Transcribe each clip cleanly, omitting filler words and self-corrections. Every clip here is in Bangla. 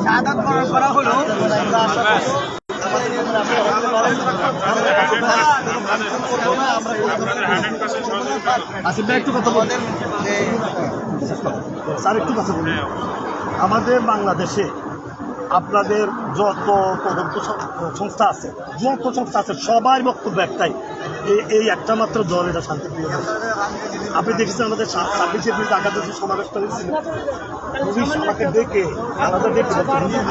শাহাদাত বরণ করা হলো। একটু কথা বলেন স্যার, একটু কথা বলুন। আমাদের বাংলাদেশে আপনাদের যত তদন্ত সংস্থা আছে, সবাই বক্তব্য একটাই, এই একটা মাত্র দল এটা শান্তিপ্রিয় দল। আপনি দেখেছেন আমাদের 26 এপ্রিল ঢাকা দেশে সমাবেশ করেছিল, পুলিশ আমাকে ডেকে আলাদা ডেকে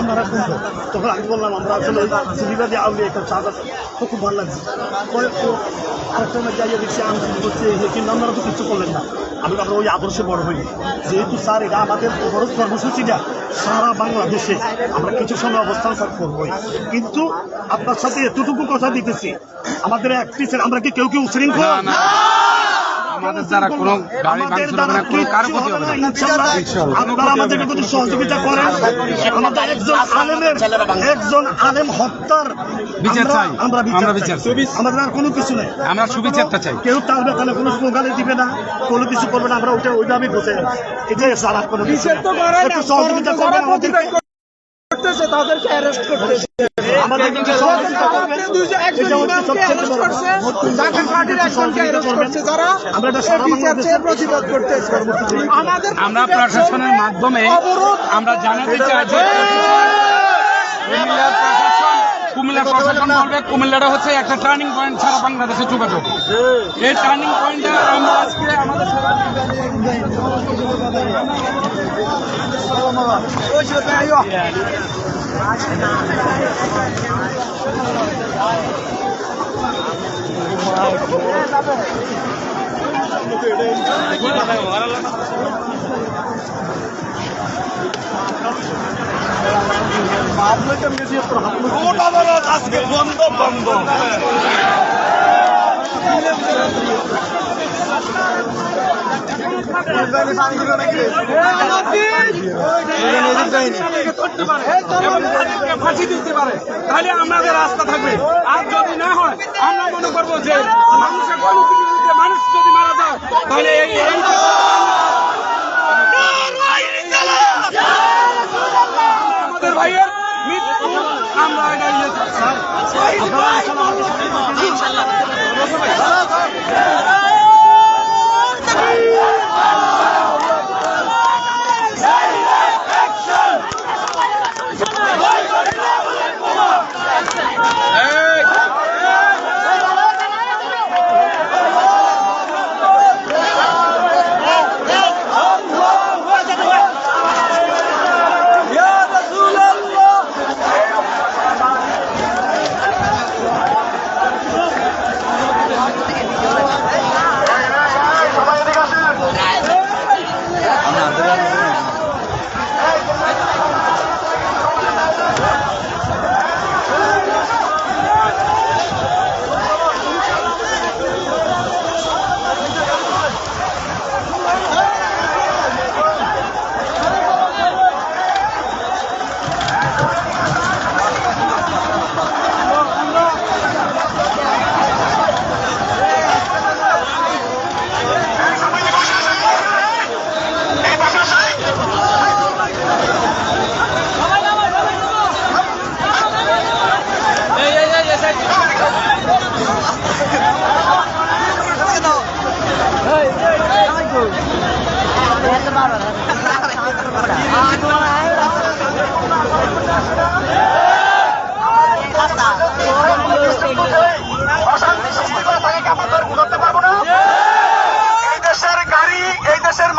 আপনারা শুনতো, তখন আমি বললাম আমরা আসলে সুবিধাদি আউলি একটা চাঁদা, তো খুব ভালো লাগছে। আরেকটা যাইয়া দেখছি আন্দোলন করছে, কিন্তু আপনারা তো কিছু করলেন না। আমরা ওই আদর্শে বড় হই, যেহেতু স্যার এটা আমাদের বড় কর্মসূচিটা সারা বাংলাদেশে আমরা কিছু সময় অবস্থান করবই, কিন্তু আপনার সাথে এতটুকু কথা দিতেছি, আমাদের একটি আমরা কি কেউ উশৃঙ্খল? আমাদের দ্বারা কোনো গাড়ি ভাঙচুর হবে না, কোনো কারো ক্ষতি হবে না। আপনারা আমাদেরকে যদি সহযোগিতা করেন, আমাদের একজন আলেম হত্যার বিচার চাই, আমরা বিচার চাই। আমাদের আর কোনো কিছু নেই, আমরা সুবিচারটা চাই। কেউ তার বেতনে কোনো স্লোগানে দিবে না, কোনো কিছু করবে না, আমরা ওইটা আমি বসে এটাই সারা কোনো কিছু একটু সহযোগিতা করবেন আমাদেরকে, তাদেরকে অ্যারেস্ট করতেছে। আমাদের সহযোগিতা করবেন। আমরা প্রশাসনের মাধ্যমে আমরা জানাতে চাই যে কুমিল্লা প্রশাসন বলবে কুমিল্লাটা হচ্ছে একটা টার্নিং পয়েন্ট সারা বাংলাদেশে যোগাযোগ। এই টার্নিং পয়েন্টে আমরা আজকে আমাদের আজকে বন্ধ বন্ধ ফাঁসি দিতে পারে, তাহলে আমাদের রাস্তা থাকবে। আর যদি না হয় আমরা মনে করবো যে মানুষের মানুষ যদি মারা যায় তাহলে আমাদের ভাইয়ের মৃত্যু আমরা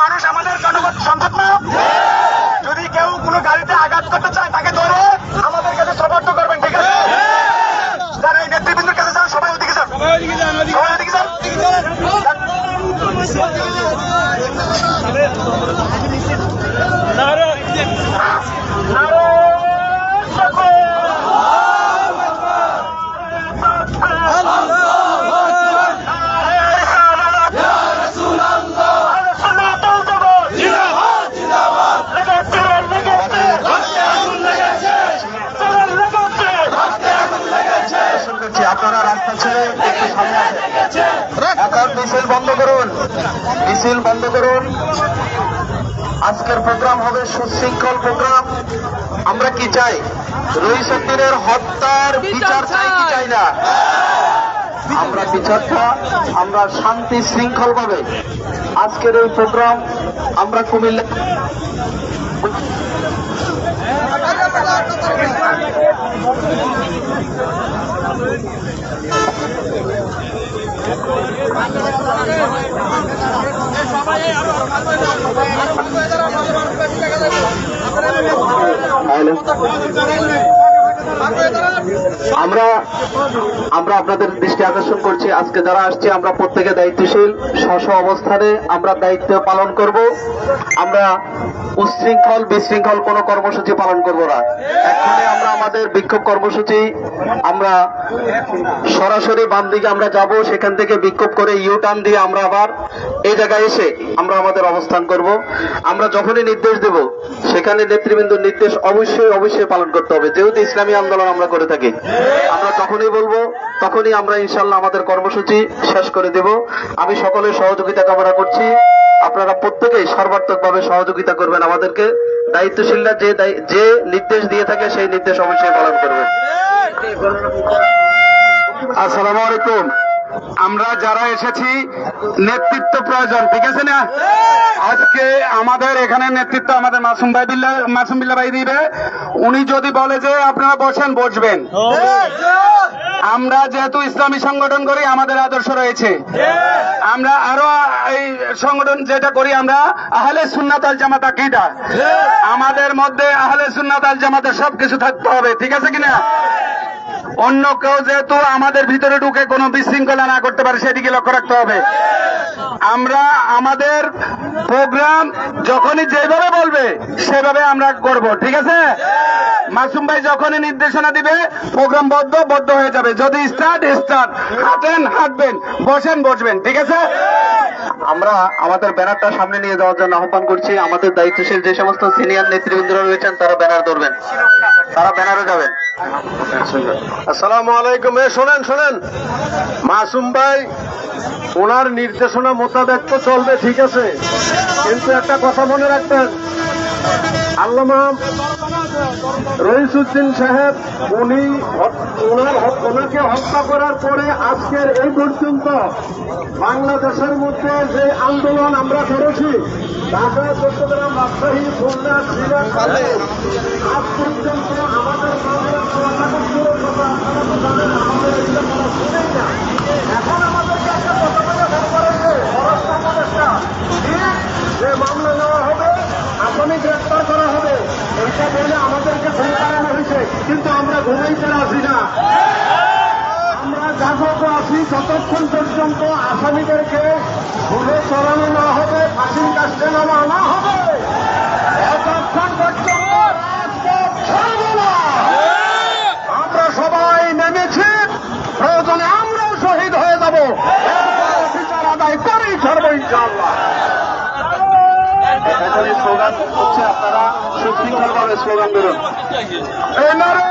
মানুষ আমাদের জনগণ সম্ভব না। যদি কেউ কোনো গাড়িতে আঘাত করতে চায় তাকে ধরে আমাদের কাছে সমর্থ করবেন, ঠিক আছে? যারা এই নেতৃবৃন্দের কাছে যান সবাই ওদিকে যান, সবাই ওদিকে যান। আপনারা রাস্তা ছেড়ে একটু সামনে আসেন। এখন মিছিল বন্ধ করুন, মিছিল বন্ধ করুন। আজকের প্রোগ্রাম হবে সুশৃঙ্খল প্রোগ্রাম। আমরা কি চাই? রইসুদ্দিনের হত্যার বিচার চাই কি চাই না? আমরা বিচারটা আমরা শান্তি শৃঙ্খল ভাবে আজকের এই প্রোগ্রাম আমরা কুমিল্লা আমরা আপনাদের দৃষ্টি আকর্ষণ করছি, আজকে যারা আসছে আমরা প্রত্যেকে দায়িত্বশীল, স্ব অবস্থানে আমরা দায়িত্ব পালন করব। আমরা উচ্ছৃঙ্খল বিশৃঙ্খল কোনো কর্মসূচি পালন করব না। এখানে আমরা আমাদের বিক্ষোভ কর্মসূচি আমরা সরাসরি বাম দিকে আমরা যাব, সেখান থেকে বিক্ষোভ করে ইউটার্ন দিয়ে আমরা আবার এই জায়গায় এসে আমরা আমাদের অবস্থান করব। আমরা যখনই নির্দেশ দেব সেখানে নেতৃবৃন্দর নির্দেশ অবশ্যই পালন করতে হবে। যেহেতু ইসলামী আন্দোলন আমরা করে থাকি, আমরা যখনই বলবো তখনই আমরা ইনশাল্লাহ আমাদের কর্মসূচি শেষ করে দেব। আমি সকলের সহযোগিতা কামনা করছি, আপনারা প্রত্যেকেই সর্বাত্মকভাবে সহযোগিতা করবেন আমাদেরকে। দায়িত্বশীলরা যে নির্দেশ দিয়ে থাকে সেই নির্দেশ অবশ্যই পালন করবেন। আসসালামু আলাইকুম। আমরা যারা এসেছি নেতৃত্ব প্রয়োজন, ঠিক আছে না? আজকে আমাদের এখানে নেতৃত্ব আমাদের মাসুম বিল্লাহ ভাই দিবে। উনি যদি বলে যে আপনারা বসেন, বসবেন। আমরা যেহেতু ইসলামী সংগঠন করি, আমাদের আদর্শ রয়েছে। আমরা আরো এই সংগঠন যেটা করি, আমরা আহলে সুন্নাত ওয়াল জামাত আকীদা। আমাদের মধ্যে আহলে সুন্নাত ওয়াল জামাতের সবকিছু থাকতে হবে, ঠিক আছে কিনা? অন্য কেউ যেহেতু আমাদের ভিতরে ঢুকে কোনো বিশৃঙ্খলা না করতে পারে সেদিকে লক্ষ্য রাখতে হবে। আমরা আমাদের প্রোগ্রাম যখনই যেভাবে বলবে সেভাবে আমরা করব, ঠিক আছে? মাসুম ভাই যখনই নির্দেশনা দিবে প্রোগ্রাম বদ্ধ হয়ে যাবে। যদি স্টার্ট হাঁটবেন, বসবেন, ঠিক আছে? আমরা আমাদের ব্যানারটা সামনে নিয়ে যাওয়ার জন্য আহ্বান করছি। আমাদের দায়িত্বশীল যে সমস্ত সিনিয়র নেতৃবৃন্দরা রয়েছেন তারা ব্যানার ধরবেন, তারা ব্যানারে যাবেন। আসসালামু আলাইকুম। শোনেন মাসুম ভাই ওনার নির্দেশনা মোতাবেক তো চলবে, ঠিক আছে, কিন্তু একটা কথা মনে রাখবেন, আল্লামা রইসুদ্দিন সাহেব ওনাকে হত্যা করার পরে আজকের এই পর্যন্ত বাংলাদেশের মধ্যে যে আন্দোলন আমরা করেছি, ঢাকা, চট্টগ্রাম, রাজশাহী, খুলনা, সিলেট, আজ পর্যন্ত আমাদের এখন আমাদেরকে একটা কথা বলে ভোট করেছে স্বরাষ্ট্র উপদেষ্টা যে মামলা নেওয়া হবে, আসামি গ্রেপ্তার করা হবে, এইটা বলে আমাদেরকে ঘুম পাড়ানো হয়েছে। কিন্তু আমরা ঘুমাইতে রাজি না, আমরা জাগত আছি যতক্ষণ পর্যন্ত আসামিদেরকে ঘুরে চড়ানো না হবে, ফাঁসির কাছে নামা না হবে, এতক্ষণ পর্যন্ত আমরা সবাই নেমেছি। প্রয়োজনে আমরাও শহীদ হয়ে যাব, বিচার আদায় করেই ছাড়বো ইনশাআল্লাহ। এখানে স্লোগান হচ্ছে, আপনারা সুশৃঙ্খল ভাবে স্লোগান বেরোন। এই নারে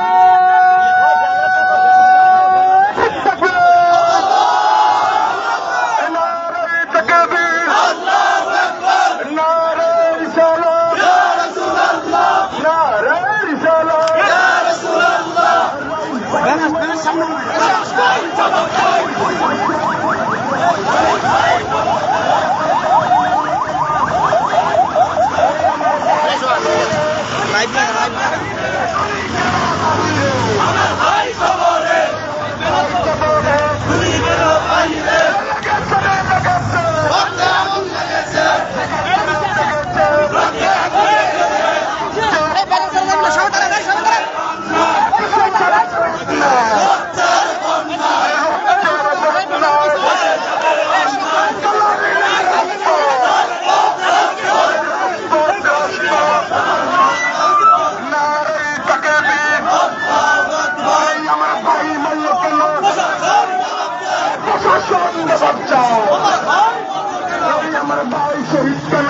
আমার ভাই শহীদ কেন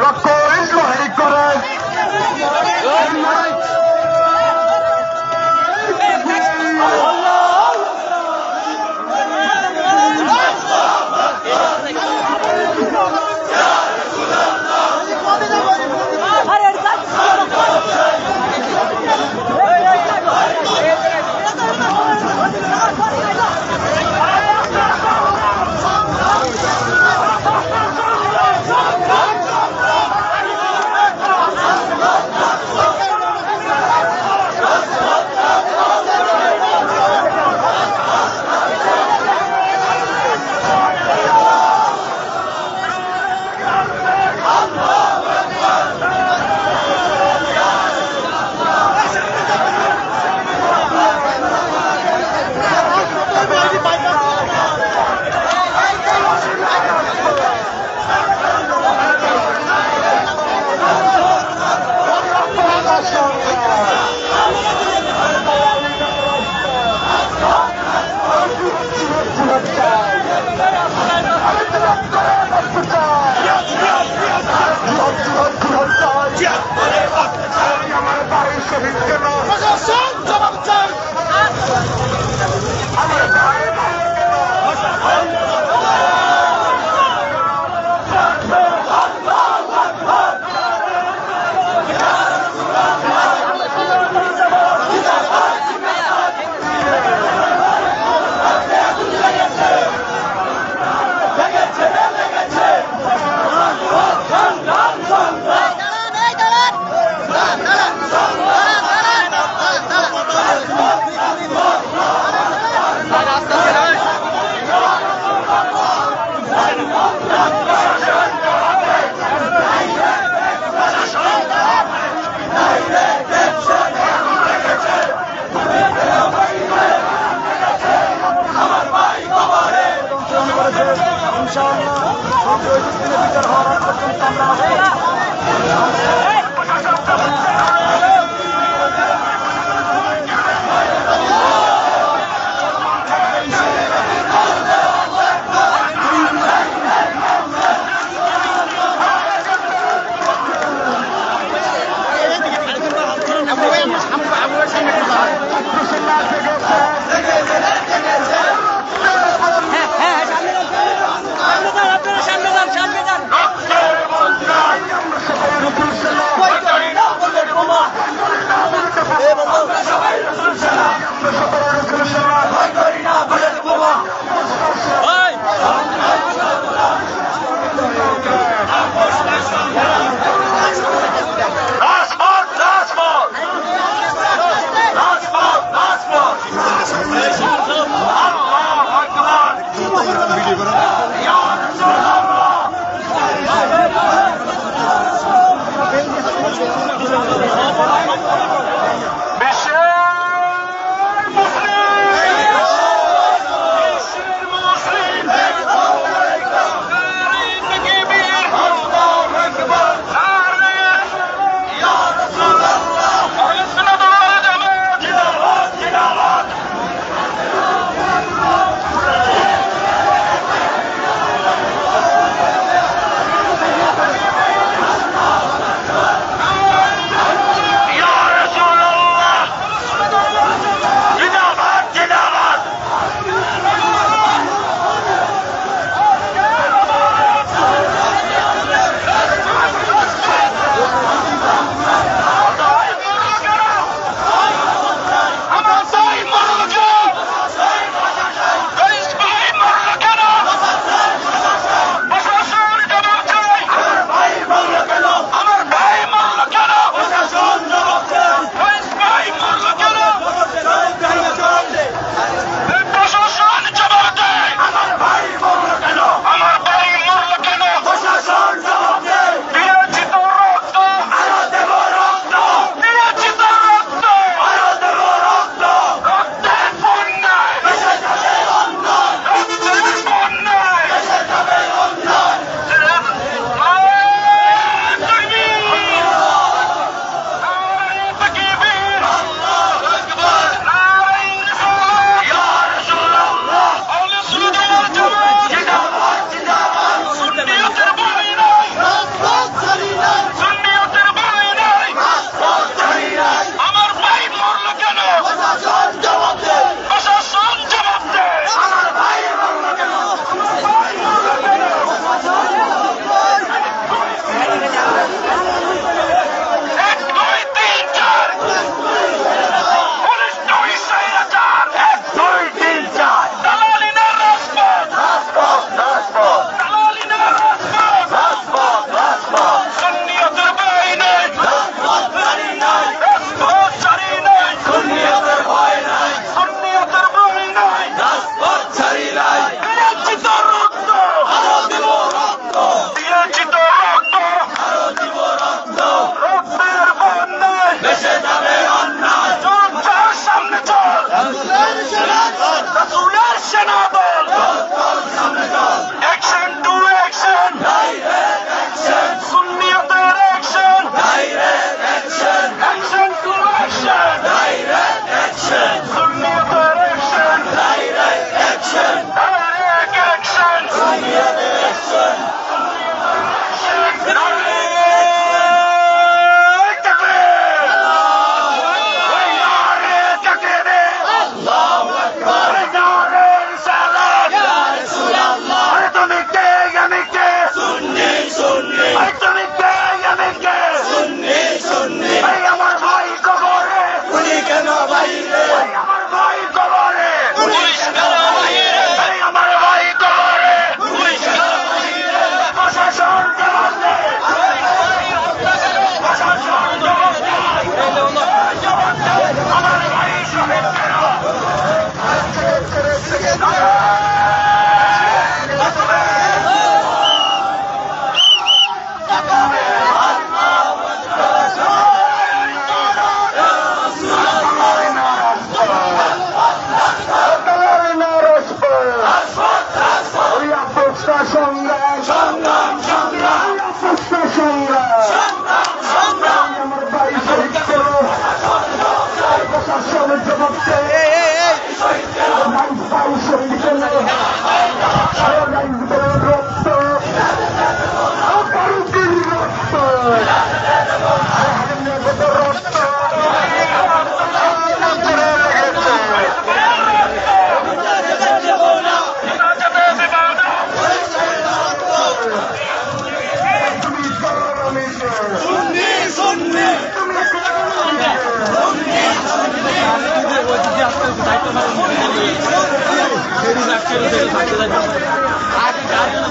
রক্ত শহীদ করে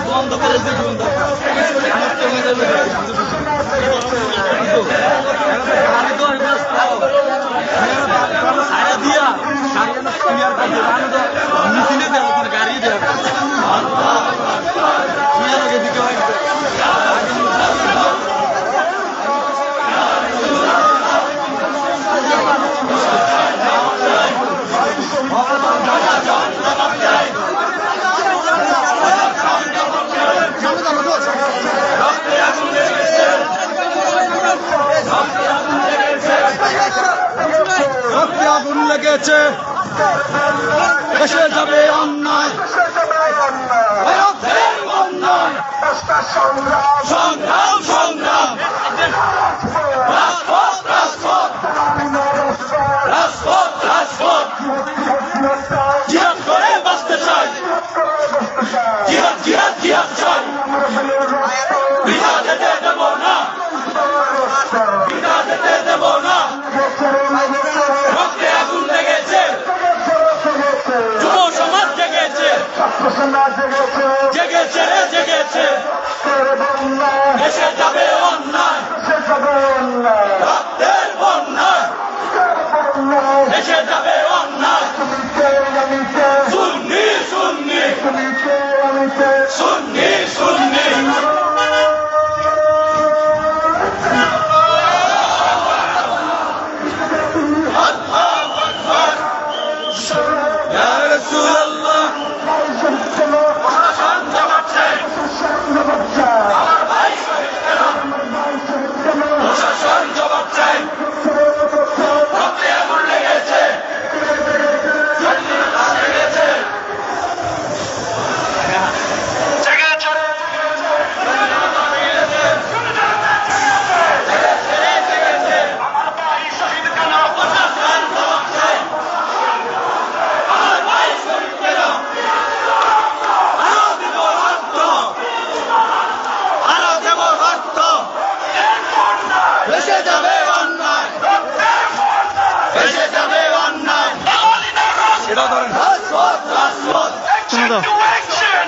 বন্ধ করে দিন দিয়া মিছিলে দেওয়া গাড়ি দেওয়া রক্তে আগুন লেগেছে এসে যাবে অন্যায় রক্তের বন্যায় সংগ্রাম সংগ্রাম রাজপথ রাজপথ রাজপথ রাজপথ জিহাদ করে বাঁচতে চাই জিহাদ জিহাদ জিহাদ চাই বিনা যেতে দেব না বিনা যেতে দেব না রক্তে আগুন লেগেছে যুব সমাজ জেগেছে জেগেছে রে জেগেছে এসে যাবে অন্যায় রক্তের বন্যায় এসে যাবে অন্যায় সুন্নি সুন্নি সুন্নি সুন্নি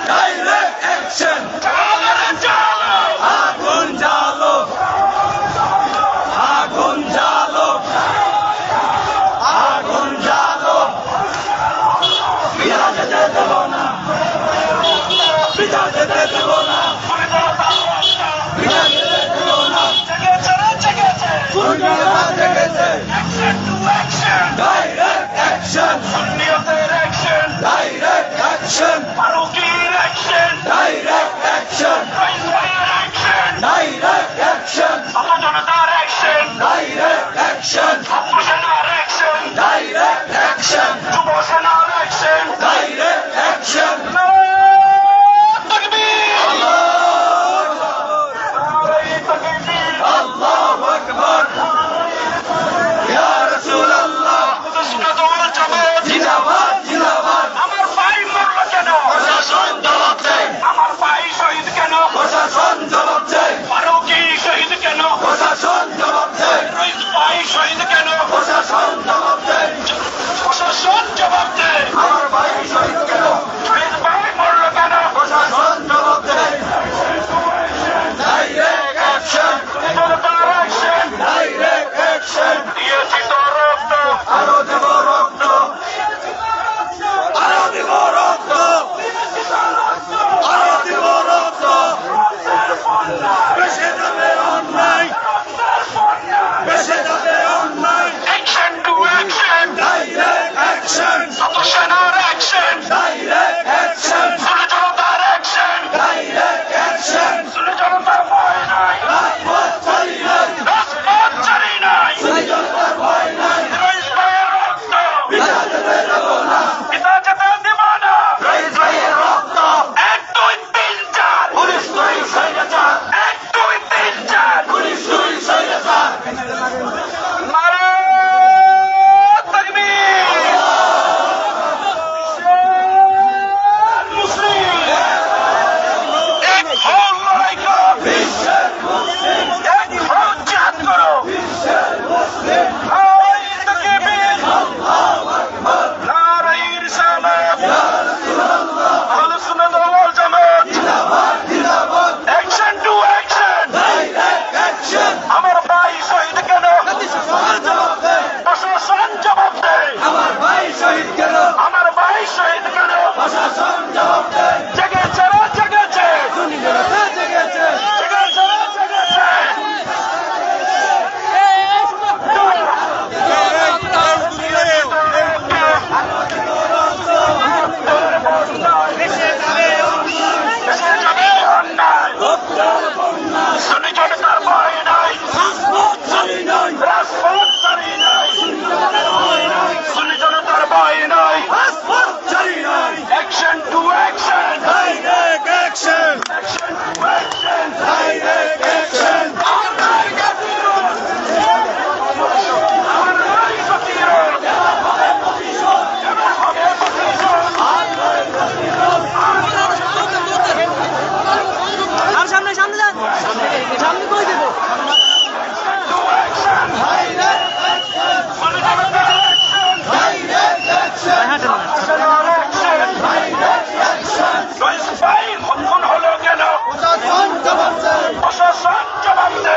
Direct action! আগুন জ্বালো আগুন জ্বালো আগুন জ্বালো বিনা যেতে দেব না বিনা যেতে দেব না বিনা যেতে দেব না জেগেছে Direct action! Direct action! Direct action! Direct action! Direct action! Direct action! Direct action! Allahu Akbar! Ya Rasulallah! জিন্দাবাদ জিন্দাবাদ আমার ভাই মরল কেন প্রশাসন জবাব দেয় আমার ভাই শহীদ কেন প্রশাসন জবাব দেয় ফারুকি শহীদ কেন প্রশাসন জবাব দেয় রইস ভাই শহীদ কেন প্রশাসন জবাব দেয় প্রশাসন জবাব দেয় আমার ভাই শহীদ কেন রইস ভাই মরল কেন প্রশাসন জবাব দেয় ডাইরেক্ট অ্যাকশন ডাইরেক্ট অ্যাকশন দিয়েছি তো রক্ত আরো দেব রক্ত আরো দেব রক্ত আরো দেব রক্ত বেশে যাবে অন্যায় বেশে যাবে অন্যায় action to action direct action সেনার অ্যাকশন ডাইরেক্ট অ্যাকশন জনতার অ্যাকশন ডাইরেক্ট অ্যাকশন জনতার ভয় নাই রাজপথ ছাড়ি নাই রাজপথ ছাড়ি নাই জনতার ভয় নাই রইস ভাইয়ের রক্ত পিতা যেতে দেব না পিতা যেতে দেব না রইস ভাইয়ের রক্ত 1 2 3 4 পুলিশ করি স্বৈরাচার 1 খুন হলো কেন? প্রশাসন জবাব দেয়। প্রশাসন জবাব দে।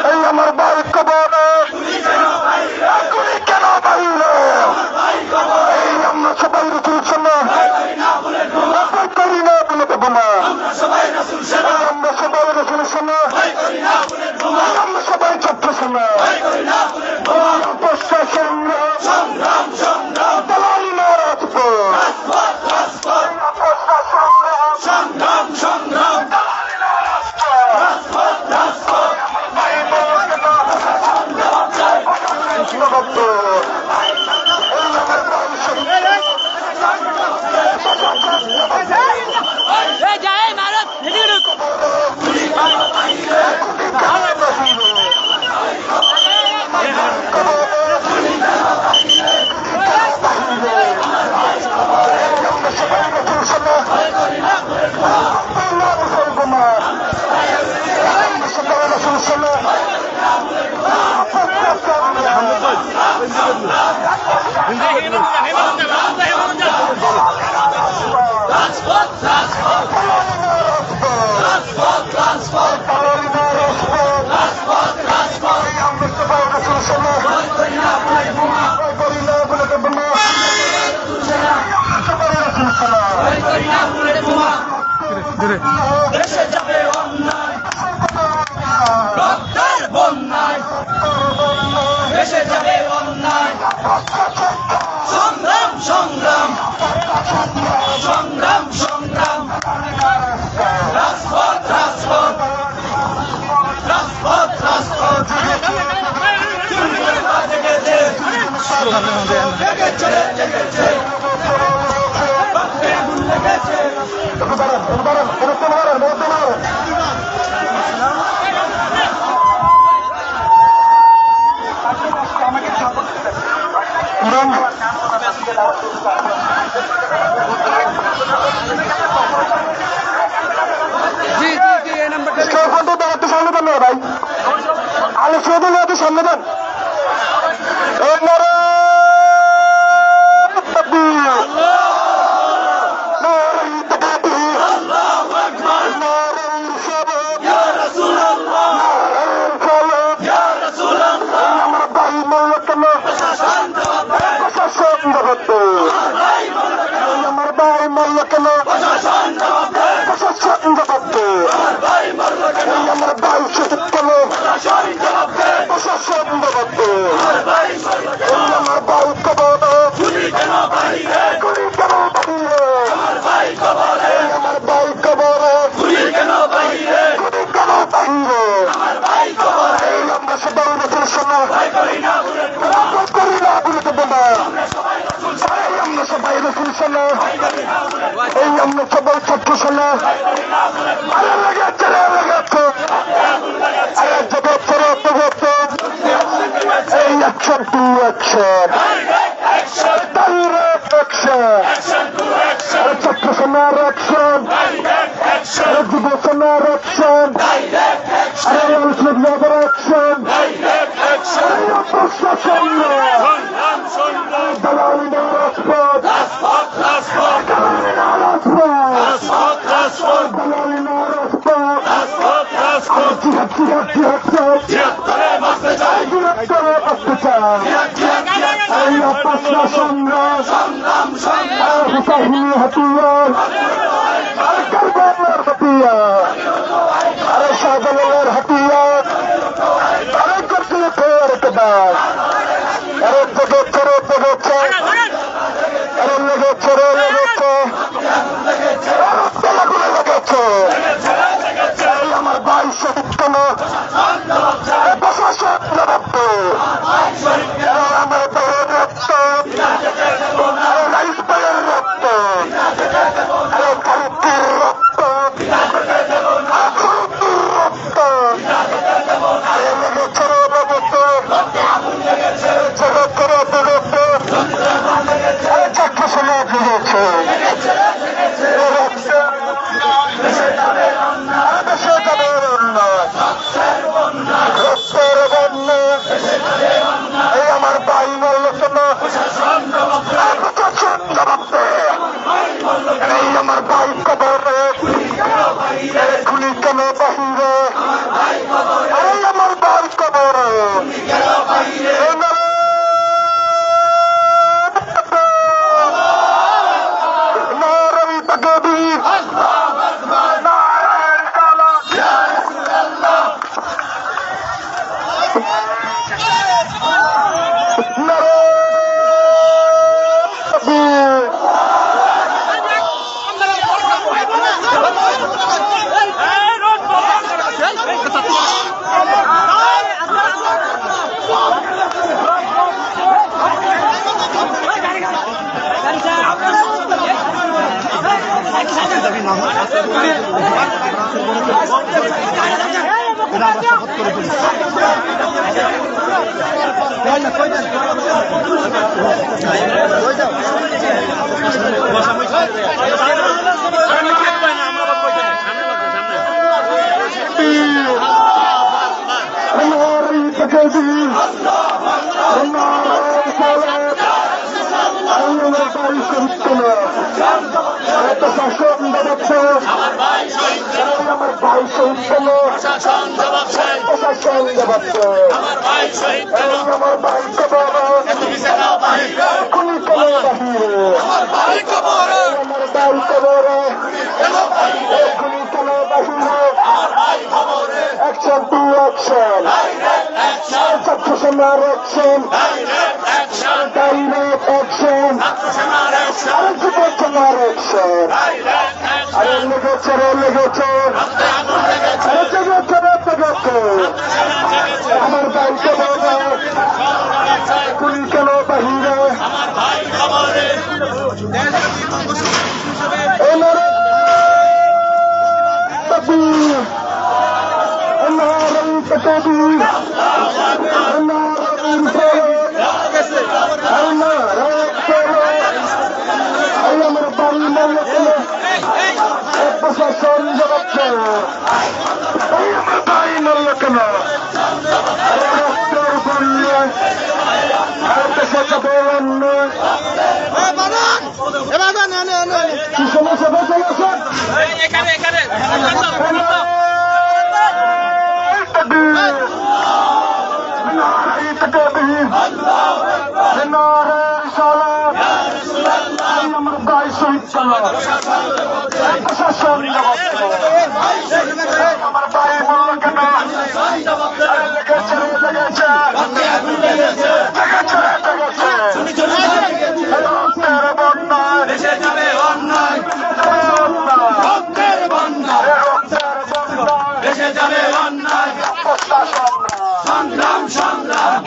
এই আমার ভাই কবর দেবো না। আমরা সবাই রাসূল সেনা, আমরা সবাই রাসূলের সেনা, ভয় করি না ফুলের বোমা, আমরা সবাই ছাত্র সেনা। ভয় করি না ফুলের বোমা, অপস্কার সংগ্রাম, সংগ্রাম সংগ্রাম, দালালি না রাজপথ। রাজপথ রাজপথ, অপস্কার সংগ্রাম, সংগ্রাম সংগ্রাম, দালালি না রাজপথ। রাজপথ রাজপথ, ঐক্যবদ্ধ। এই আমার রাজপথ রাজপথ, রাজপথ রাজপথ, রাজপথ রাজপথ, ভয় করি না ফুলের বোমা, ভয় করি না ফুলের বোমা, দেশে যাবে অন্যায়, রক্তের বন্যায়, দেশে যাবে অন্যায়, সংগ্রাম সংগ্রাম, সংগ্রাম সংগ্রাম, রাজপথ রাজপথ, রাজপথ রাজপথ, জেগেছে, জেগেছে, জেগেছে, রক্তে আগুন লেগেছে, সামনে দেন না ভাই, আলো শুধু সামনে দেন। আল্লাহু আকবার, ইয়া রাসূলুল্লাহ, ইয়া রাসূলুল্লাহ, আমার ভাই মূল্য কেন, প্রশাসন জবাব দেয়, প্রশাসন জবাব দেয়। ভাই মরল কেন, আমার ভাই মূল্য কেন, প্রশাসন জবাব দেয়, প্রশাসন জবাব দেয়। ভাই মরল কেন, আমার ভাই শহীদ কেন, প্রশাসন জবাব দেয়, প্রশাসন জবাব দেয়। ভাই মরল কেন, আমার ভাই কবর, গুলি কেন বাহিরে, গুলি কেন বাহিরে, ভাই কবরে, আমার ভাই কবর, গুলি কেন বাহিরে, গুলি কেন বাহিরে। ভাই কবরে, আমরা সবাই রাসূল শোনা, ভয় করি না ফুলের বোমা, রাজপথ করি না বলে দেবো না। সবাই রাসূল সেনা, আমরা সবাই রাসূল শোনা, ভয় করি না ফুলের বোমা, এই আমরা সবাই ছাত্র শোনা। ভয় করি না ফুলের বোমা, আরে লেগেছে রে লেগেছে, আগুন লেগেছে, আরে জগৎ অন্তর্গত এই action to action, direct action, direct action, action to action, আরে ছাত্র সেনার অ্যাকশন, ডাইরেক্ট অ্যাকশন, আরে যুব সেনার অ্যাকশন, ডাইরেক্ট অ্যাকশন, আরে আলসুদের অ্যাকশন, ডাইরেক্ট অ্যাকশন, প্রশাসন সংগ্রাম সংগ্রাম, দালালি না রাজপথ, রাজপথ রাজপথ, দালালি না রাজপথ, রাজপথ রাজপথ, দালালি না রাজপথ, রাজপথ রাজপথ, জিহাদ জিহাদ জিহাদ জিহাদ, জিহাদ করে বাঁচতে চাই, জিহাদ করে অত্যাচার, জিহাদ জিহাদ জিহাদ, এই প্রশাসন সংগ্রাম সংগ্রাম, হুসাইনি হাতিয়ার, আরে কারবালার হাতিয়ার, আরে শাহজালালের হাতিয়ার, আরে কর্তৃপক্ষের কেদার, আরে জগৎ লেগেছে, আরে লেগেছে রে লেগেছে, আরে আগুনে লেগেছে। এই আমার ভাই শহীদ কেন, প্রশাসন জবাব দেয়। আমার ভাইয়ের রক্ত, আরে রাইস ভাইয়ের রক্ত, আরে এটা আমরা শপথ করে ফেলি। Action to action. Substitutional action. Direct action. Substitutional action. আরে লেগেছে রে লেগেছে। আরে জেগেছে রে জেগেছে। আমার ভাইকে বলে কুড়ি কেন বাহিরে। এই নারে তাকবীর। আমার ভাই বলল কেন লেগেছে লেগেছে সংগ্রাম সংগ্রাম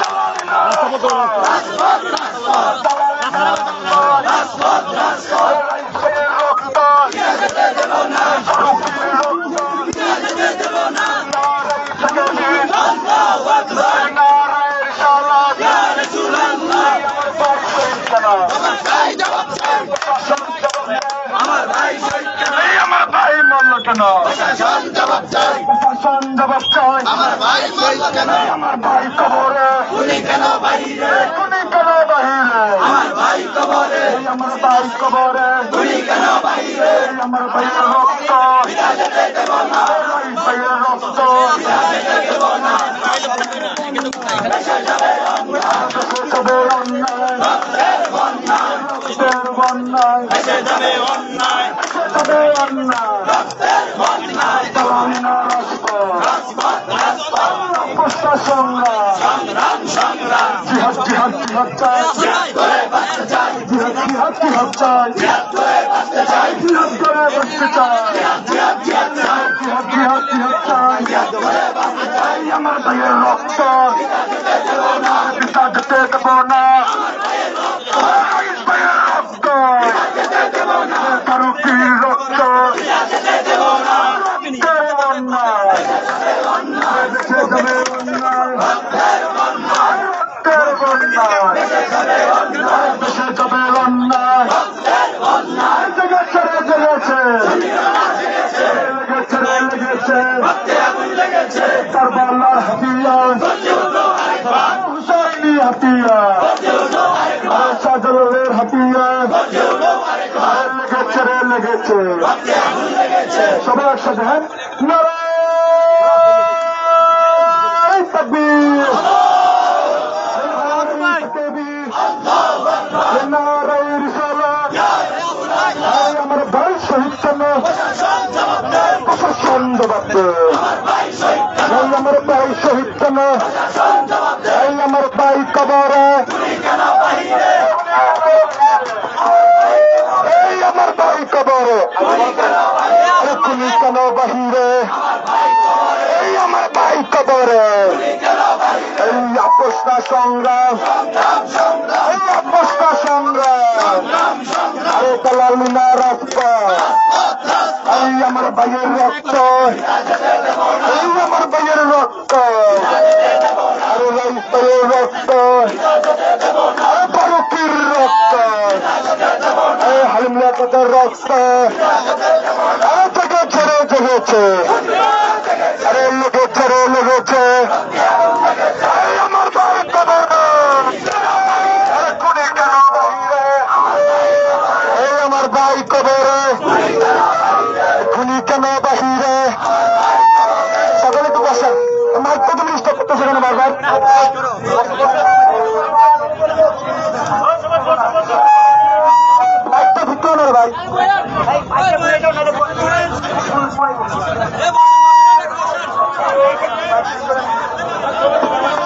আমার ভাই মরল কেন প্রশাসন জবাব চাই আমার ভাই মরল কেন আমার ভাই কবরে উনি কেন বাহিরে আমার ভাই কবরে আমার ভাই কবরে উনি কেন বাহিরে আমার ভাইয়ের রক্ত যেতে দেব না ভাইয়ের রক্ত যেতে দেব না রক্তের বন্যায় এসে যাবে অন্যায় রক্তের বন্যায় সংগ্রাম সংগ্রাম জিহাদ করে বাঁচতে চাই জিহাদ করে বাঁচতে চাই জিহাদ করে বাঁচতে চাই আমার ভাইয়ের রক্ত পিতা যেতে দেব না ভাইয়ের রক্ত ফারুকের রক্ত রক্তের বন্যায় দেশে যাবে অন্যায় রক্তের বন্যায় দেশে যাবে অন্যায় জেগেছে লেগেছে কারবালার হাতিয়ার হুসাইনি হাতিয়ার শাহজালালের হাতিয়ার লেগেছে সবাই একসাথে হ্যাঁ নারায়ণ তাকবীর নারায়ণ রিসালাত আমার ভাই শহীদ কেন প্রশাসন জবাব দেয়। এই আমার ভাই শহীদ কেন, এই আমার ভাই কবরে, এই আমার ভাই কবরে, তুমি কেন বাহিরে, এই আমার ভাই কবরে, এই আপোষটা সংগ্রাম, এই আপোষটা সংগ্রাম, আরে কালালিনা রাজপথ, এই আমার ভাইয়ের রক্ত, এই আমার ভাইয়ের রক্ত, আরে রাইসের রক্ত, আরে ফারুকের রক্ত, এই হালিমিয়াতের রক্ত, আরে থেকে ছেড়ে জেগেছে, আরে লেগেছে রে লেগেছে, এই আমার ভাই কবর, আরে কোনে কেন বাহিরে, এই আমার ভাই কবরে, খুনি কেন বাহিরে, সকলে তো বসেন, মাইক তো তুমি স্টপ করতেছো কেন বারবার? মাইকটা ঠিক করো না ভাই।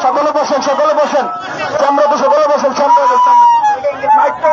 সকলে বসেন, সকলে বসেন, চামড়া তো সকলে বসেন, সামনে বসেন। মাইকটা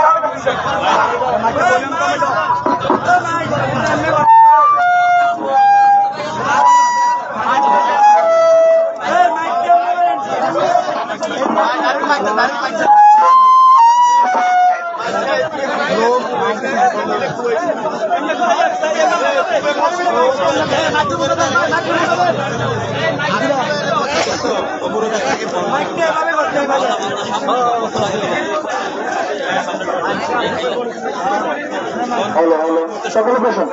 হ্যালো হ্যালো, সকলে বসেন।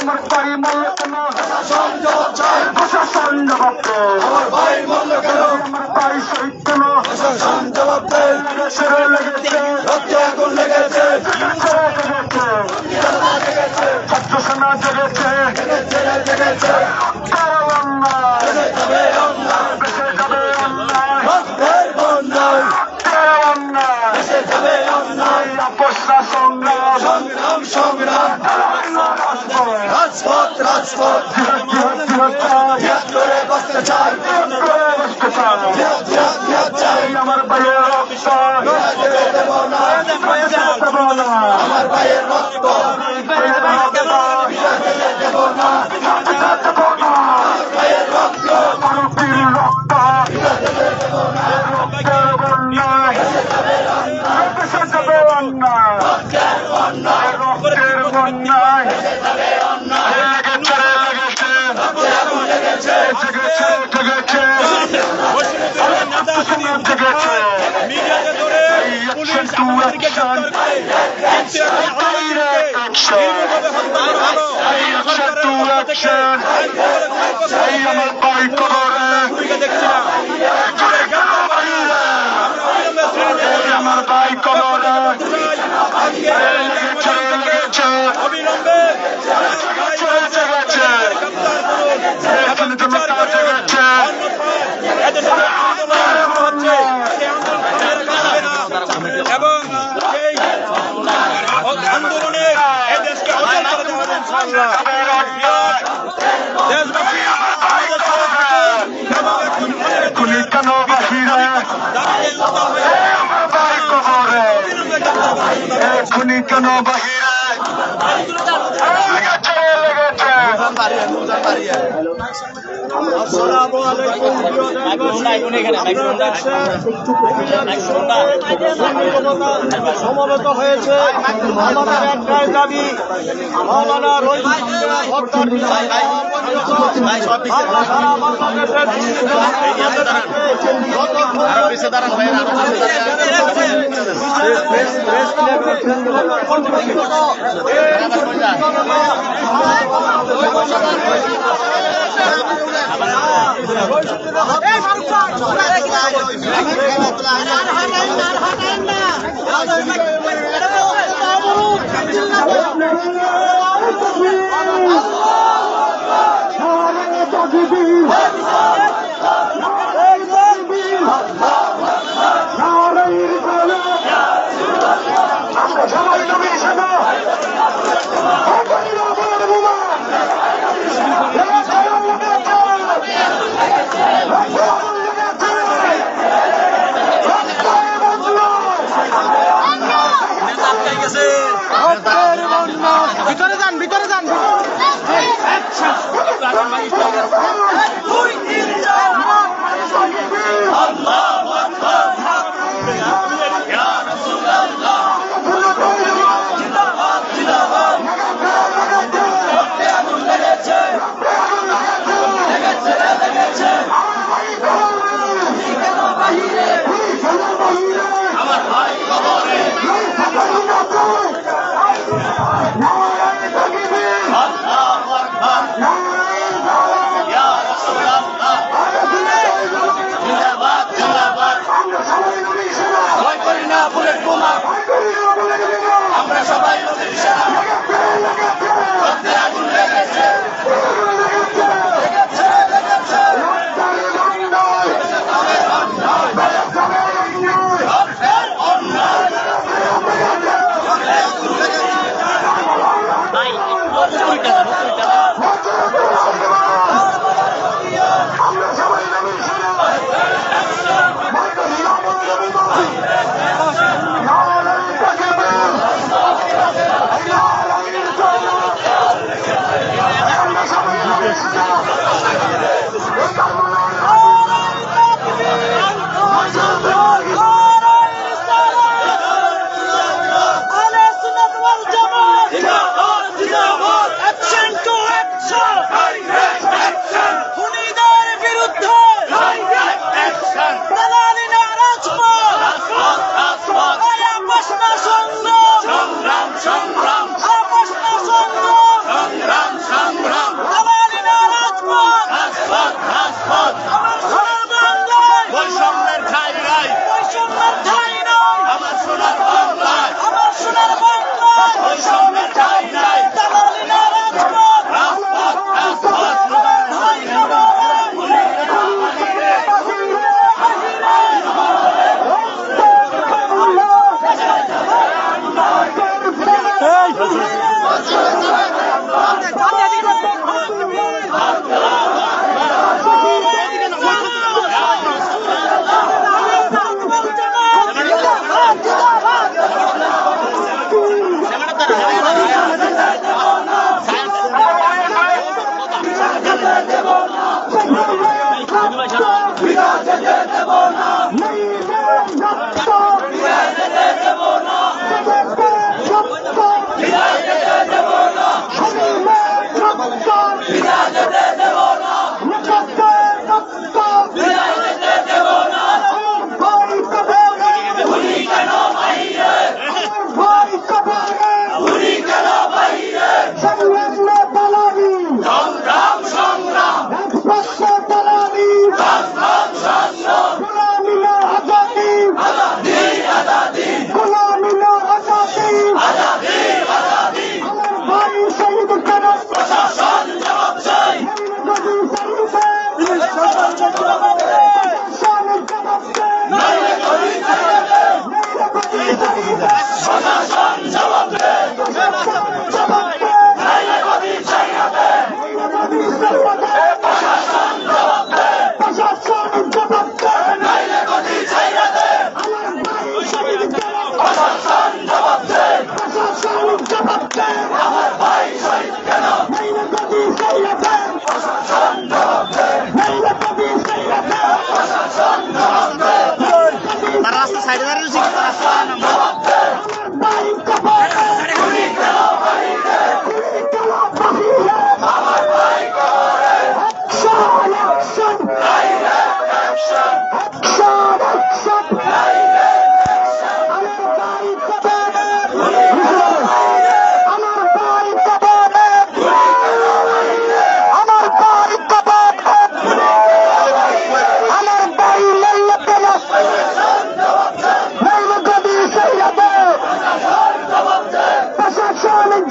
আমার ভাই মল্ল কেন, প্রশাসন জবাব দেয়। আমার ভাই মল্ল কেন, আমার ভাই শহীদ কেন, প্রশাসন জবাব দেয়। লেগেছে লেগেছে, রক্তে আগুন লেগেছে, ছাত্র সেনা জেগেছে, জেগেছে, অন্যায় বেঁচে যাবে অন্যায়, অন্যায় বেঁচে যাবে অন্যায়, আপোষরা সংগ্রাম, সংগ্রাম সংগ্রাম, রাজপথ রাজপথ, জিহাদ করে বসতে চাই, আমার ভাইয়ের রক্ত দেব না, আমার ভাইয়ের রক্ত দেব না, ভাইয়ের রক্ত, ফারুকের রক্ত দেব না, রক্তের বন্যায় দেশে যাবে অন্যায়, রক্তের বন্যায় লেগেছে লেগেছে, মিডিয়াতে ধরে পুলিশ আমাদেরকে গ্রেফতার করে, আমার ভাই কবরে, আমার ভাই কবরে, অবিলম্বে এবং এই আন্দোলনে এই দেশকে অচল করে দেওয়া হবে ইনশাআল্লাহ। দেশবাসী খুনি কেন বাহিরে, আমার ভাই কবরে, খুনি কেন বাহিরে, লেগেছে লেগেছে, আসসালামু আলাইকুম প্রিয় দেশবাসী, সমবেত হয়েছে আমাদের একটাই দাবি, মাওলানা রহিম হত্যার বিচার। আমরা সারা বাংলাদেশের ভিতরে যান ভিতরে যান আমরা সবাই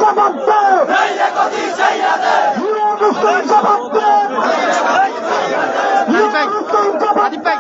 জবাব দে ইউনুসের জবাব দে ইউনুসের জবাব দে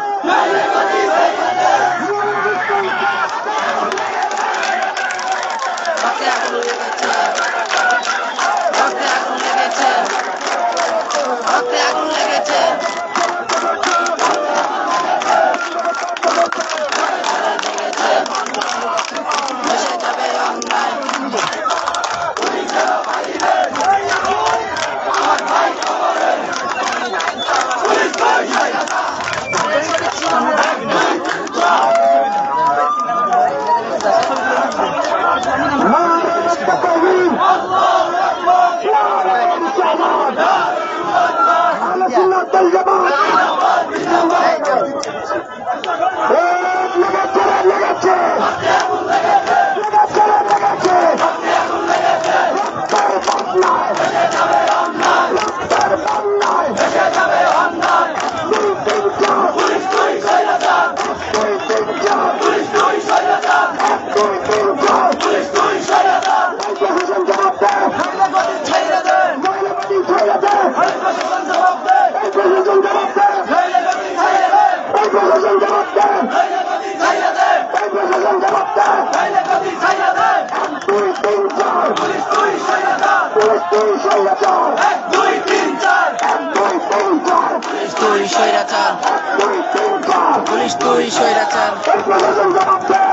পুলিশ তুই স্বৈরাচার ওই প্রশাসন জবাব দে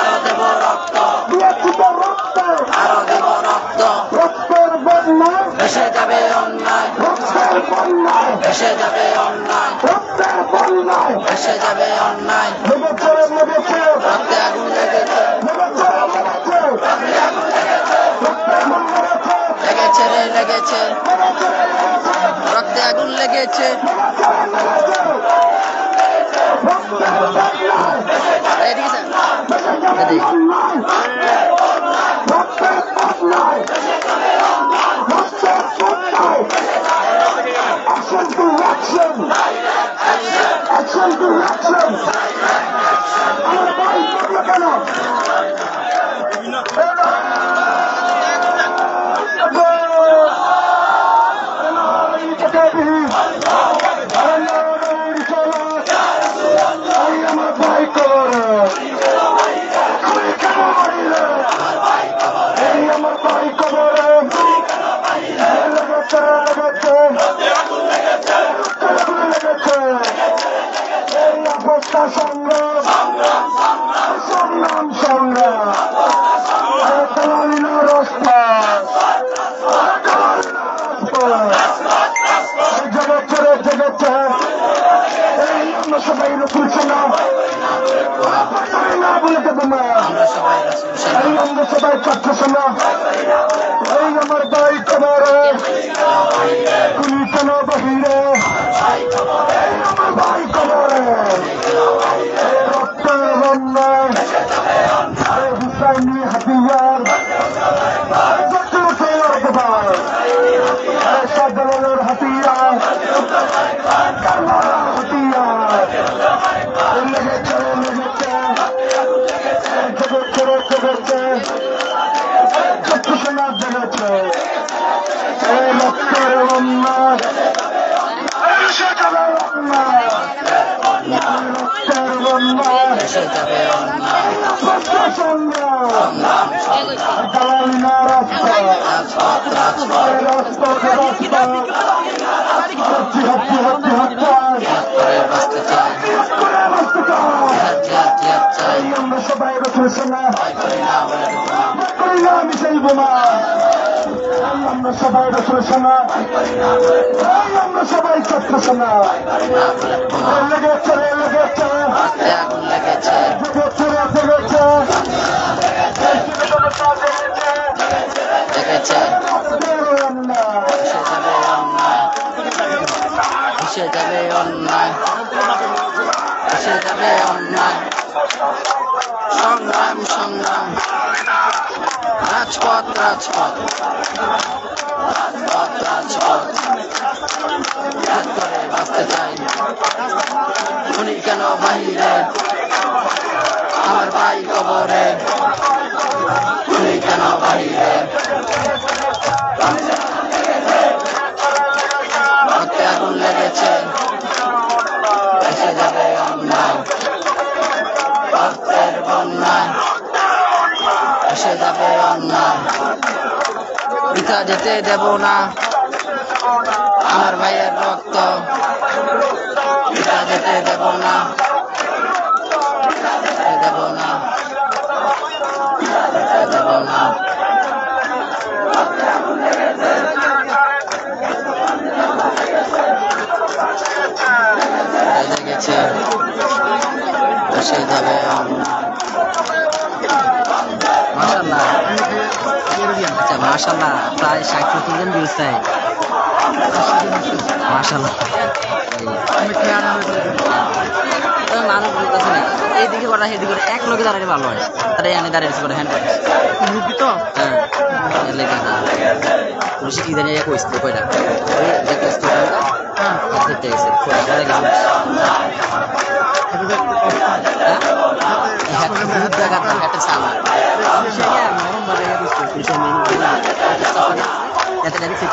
আরো দেব রক্ত আরো দেব রক্ত ভেসে যাবে অন্যায় ভেসে যাবে অন্যায় ভেসে যাবে অন্যায় রক্তে আগুন লেগেছে লেগেছে রে লেগেছে রক্তে আগুন লেগেছে এদিকে সবাই তুলছে না বলে দেবো না আমরা সবাই চাচ্ছে না এই আমার ভাই খবরে তুমি কেন বাহিরে আমার ভাই খবরে রক্তের বন্যায় হুসাইনি হাতিয়ার সাধারণের হাতিয়ার সবাই মিসাইল বোমা আমরা সবাই রসুল শোনা আমরা সবাই ছাত্র শোনা লেগেছে লেগেছে লেগেছে ভেসে যাবে অন্যায় ভেসে যাবে অন্যায় সংগ্রাম সংগ্রাম রাজপথ রাজপথ রাজপথ হাত করে বাঁচতে চাই উনি কেন বাহিরে আমার ভাই কবরে উনি কেন বাহিরে হাতে আগুন লেগেছে এসে যাবে অন্যায় রক্তের বন্যায় এসে যাবে অন্যায় বৃথা যেতে দেব না আমার ভাইয়ের রক্ত বৃথা যেতে দেব না দেব না দেব না লেগেছে এসে যাবে মাশাআল্লাহ আচ্ছা মাশাআল্লাহ প্রায় 60-70 জন ভিউজ চাই মাশাআল্লাহ মানুষ বলতেছে না এইদিকে করা সেদিকে করে এক লোকে দাঁড়ালে ভালো হয় তারা এনে দাঁড়িয়েছে করে হ্যান্ড মুরগি তো হ্যাঁ লেগে না পুলিশে কি জানি কইছিল কয়টা ওই একটা স্টুডেন্ট হ্যাঁ দেখতে গেছে ফটো দেখে হাতের সালা মরম বাড়ে গেছে পুলিশের মেনু এত দেখি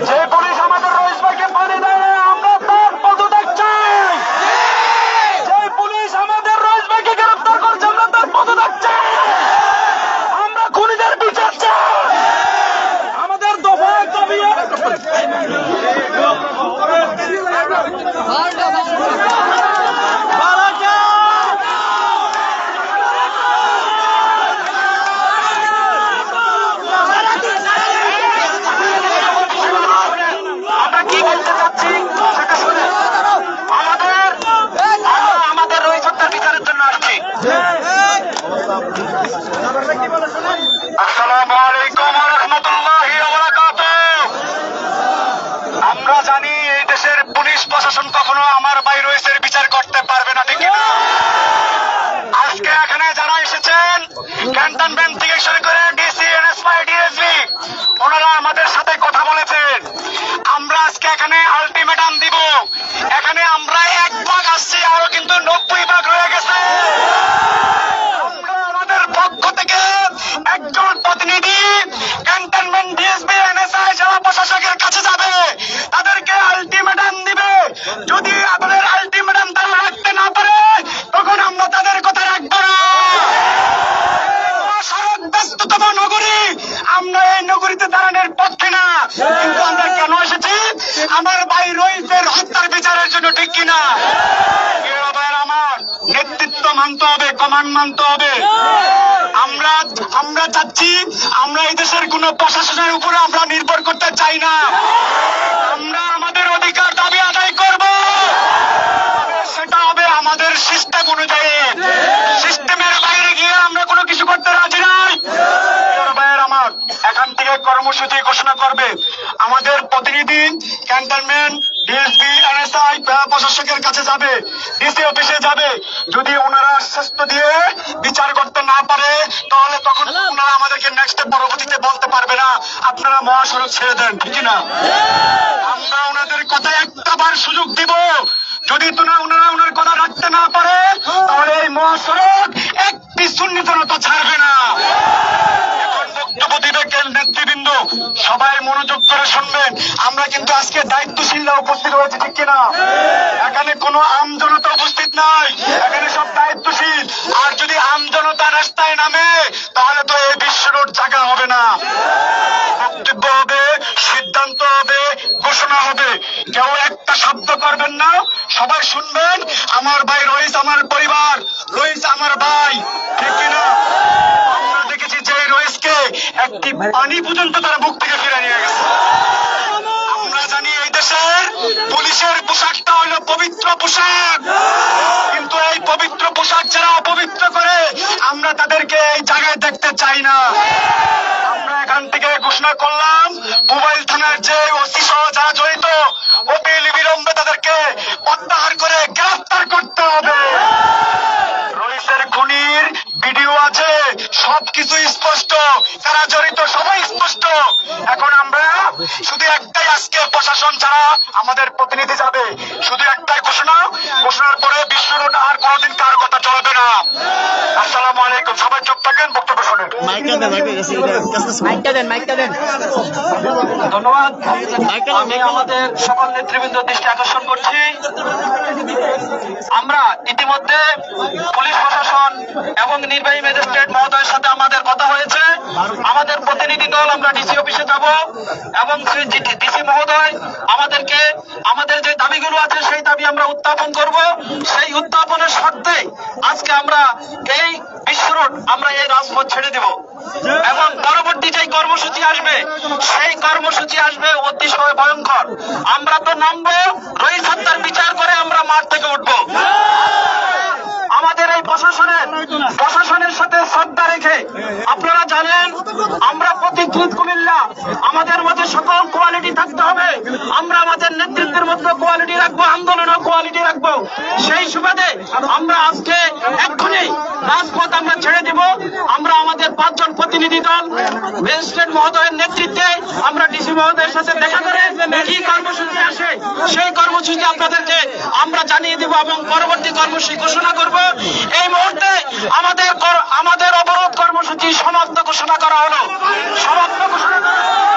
যে পুলিশ আমাদের রইস ভাইকে পানি দেয় না, আমরা তার পদত্যাগ চাই। যে পুলিশ আমাদের রইস ভাইকে গ্রেফতার করছে, আমরা তার পদত্যাগ চাই। আমরা খুনিদের বিচার চাই। আমাদের দফা এক দাবি আমরা কি বলতে চাচ্ছি সেটা শুনে আমাদের রইস হত্যার বিচারের জন্য আসছি। আসসালামু আলাইকুম ওয়া রাহমাতুল্লাহি ওয়া বারাকাতুহু। আমরা জানি এই দেশের পুলিশ প্রশাসন কখনো আমার ভাই রইসের বিচার করতে পারবে না, ঠিক না? আজকে এখানে যারা এসেছেন ক্যান্টনমেন্ট থেকে শুরু করে ডিসি, এনএসআই, ডিএসপি, ওনারা আমাদের সাথে কথা বলেছেন। আমরা আজকে এখানে আলটিমেটাম দিব। এখানে আমরা 1 ভাগ আসছি, আরো কিন্তু 90 ভাগ রয়ে গেছে। আমরা আমাদের পক্ষ থেকে একজন প্রতিনিধি ক্যান্টনমেন্ট ডিএসপি, এনএসআই, জেলা প্রশাসকের কাছে যাবে, তাদেরকে আলটিমেটাম দিবে। যদি তাদের আলটিমেটাম তারা রাখতে না পারে, তখন আমরা তাদের কথা রাখবো না। সড়ক ব্যস্ততম নগরী, আমরা এই নগরীতে দাঁড়ানোর পক্ষে না। কিন্তু আমরা কেন এসেছি? আমার ভাই রইসের হত্যার বিচারের জন্য, ঠিক কিনা? আমার নেতৃত্ব মানতে হবে, কমান্ড মানতে হবে। আমরা চাচ্ছি, আমরা এই দেশের কোন প্রশাসনের উপরে আমরা নির্ভর করতে চাই না। আমরা আমাদের অধিকার দাবি আদায় করব, সেটা হবে আমাদের সিস্টেম অনুযায়ী। সিস্টেমের বাইরে গিয়ে আমরা কোনো কিছু করতে রাজি নাই। আমার এখান থেকে কর্মসূচি ঘোষণা করবে আমাদের প্রতিনিধি ক্যান্টনমেন্ট ডিএসপি, এনএসআই, প্রশাসকের কাছে যাবে, ডিসি অফিসে যাবে। যদি ওনারা আশ্বস্ত দিয়ে বিচার করতে না পারে, তাহলে তখন ওনারা আমাদেরকে নেক্সট পরবর্তীতে বলতে পারবে না আপনারা মহাসড়ক ছেড়ে দেন, ঠিক না? আমরা ওনাদের কথা একটাবার সুযোগ দিব। যদি ওনারা ওনার কথা রাখতে না পারে, তাহলে এই মহাসড়ক একটি সুন্নিতনতা ছাড়বে না। এখন বক্তব্য দিবে নেতৃবৃন্দ, সবাই মনোযোগ করে শুনবেন। আমরা কিন্তু আজকে দায়িত্বশীলরা উপস্থিত হয়েছে, ঠিক কিনা? এখানে কোনো আমজনতা উপস্থিত নাই, এখানে সব দায়িত্বশীল। আর যদি আমজনতা রাস্তায় নামে, তাহলে তো এই বিশ্ব রোড জায়গা হবে না। বক্তব্য হবে, সিদ্ধান্ত হবে, ঘোষণা হবে। কেউ একটা শব্দ করবেন না, সবাই শুনবেন। আমার ভাই রইস আমার পরিবার, রইস আমার ভাই, ঠিক কিনা? আমরা দেখেছি যে রইসকে একটি পানি পর্যন্ত তারা বুক থেকে ফিরে নিয়ে গেছে। আমরা জানি এই দেশের পুলিশের পোশাকটা হলো পবিত্র পোশাক, কিন্তু এই পবিত্র পোশাক যারা অপবিত্র করে, আমরা তাদেরকে এই জায়গায় দেখতে চাই না। আমরা এখান থেকে ঘোষণা করলাম, মোবাইল থানার যে ওসি সহ যারা জড়িত, অতি বিলম্বে তাদেরকে প্রত্যাহার করে গ্রেফতার করতে হবে। রইসের খুনির ভিডিও আছে, সবকিছু স্পষ্ট, যারা জড়িত সবাই স্পষ্ট। এখন আমরা শুধু একটাই, আজকে প্রশাসন ছাড়া আমাদের প্রতিনিধি যাবে, শুধু একটাই ঘোষণার পরে বিশ্ব রোড আর কোনোদিন কার কথা চলবে না। আসসালামু আলাইকুম, সবাই চুপ থাকেন, বক্তব্য শোনেন। ধন্যবাদ। আমি আমাদের সকল নেতৃবৃন্দ দৃষ্টি আকর্ষণ করছি, আমরা ইতিমধ্যে পুলিশ প্রশাসন এবং নির্বাহী ম্যাজিস্ট্রেট মহোদয়ের সাথে আমাদের কথা হয়েছে। আমাদের প্রতিনিধি দল আমরা ডিসি অফিসে যাব এবং শ্রী ডিসি মহোদয় আমাদেরকে আমাদের যে দাবিগুলো আছে সেই দাবি আমরা উত্থাপন করব। সেই উত্থাপনের শর্তে আজকে আমরা এই বিশ্ব রোড আমরা এই রাজপথ ছেড়ে দেব এবং পরবর্তী যে কর্মসূচি আসবে সেই কর্মসূচি আসবে অতিশয় ভয়ঙ্কর। আমরা তো নামবো, রহিত হত্যার বিচার করে আমরা মাঠ থেকে উঠবো। আমাদের এই প্রশাসনের সাথে শ্রদ্ধা রেখে আপনারা জানেন আমরা প্রতিকৃত কুমিল্লা, আমাদের মধ্যে সকল কোয়ালিটি থাকতে হবে। আমরা আমাদের নেতৃত্বের মধ্যে কোয়ালিটি রাখবো, আন্দোলনও কোয়ালিটি রাখবো। সেই সুবাদে আমরা আজকে এক্ষুনি রাজপথ আমরা ছেড়ে দিব। আমরা আমাদের 5 জন প্রতিনিধি দল ম্যাজিস্ট্রেট মহোদয়ের নেতৃত্বে আমরা ডিসি মহোদয়ের সাথে দেখা করে কি কর্মসূচি আসে সেই কর্মসূচি আপনাদেরকে আমরা জানিয়ে দেব এবং পরবর্তী কর্মসূচি ঘোষণা করব। এই মুহূর্তে আমাদের অবরোধ কর্মসূচি সমাপ্ত ঘোষণা করা হলো। সমাপ্ত ঘোষণা করা হলো।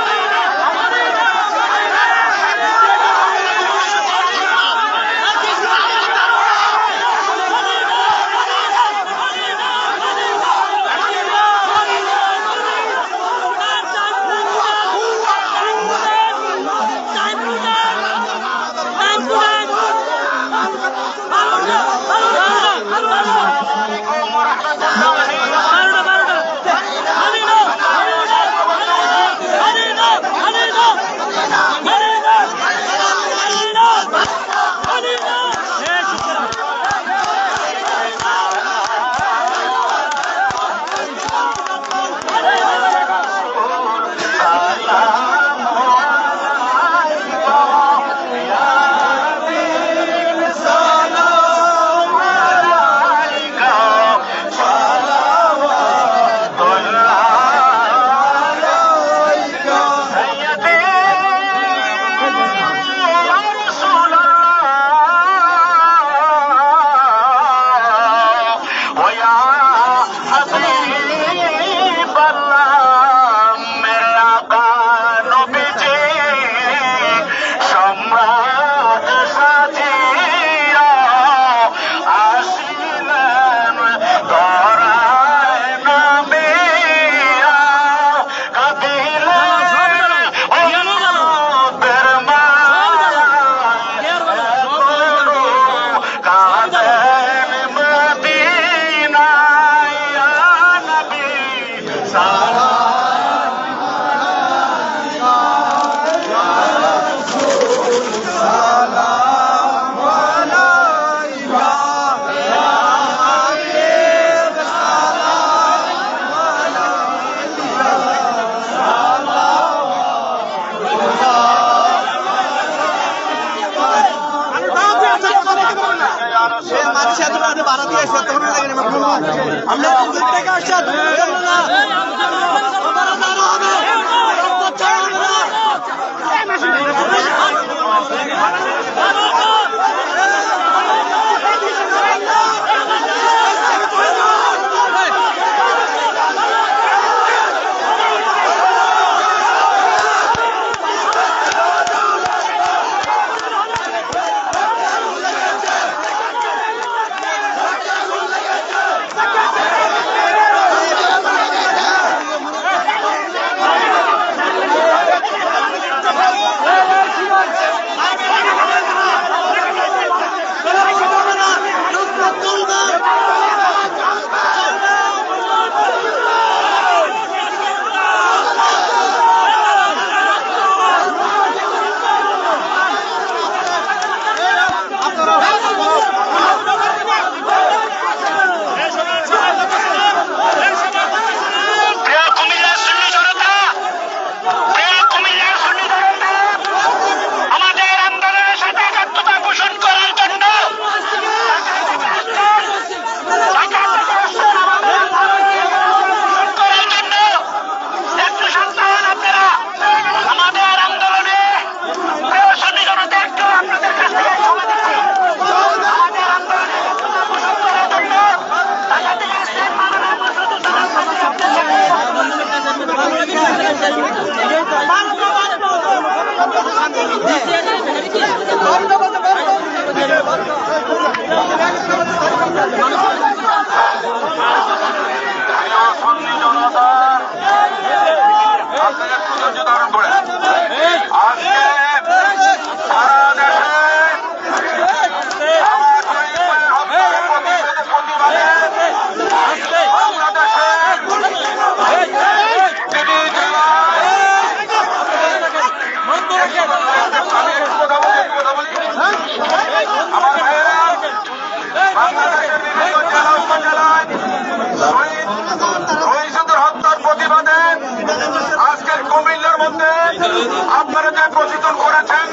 আপনারা যে প্রশিক্ষণ করেছেন,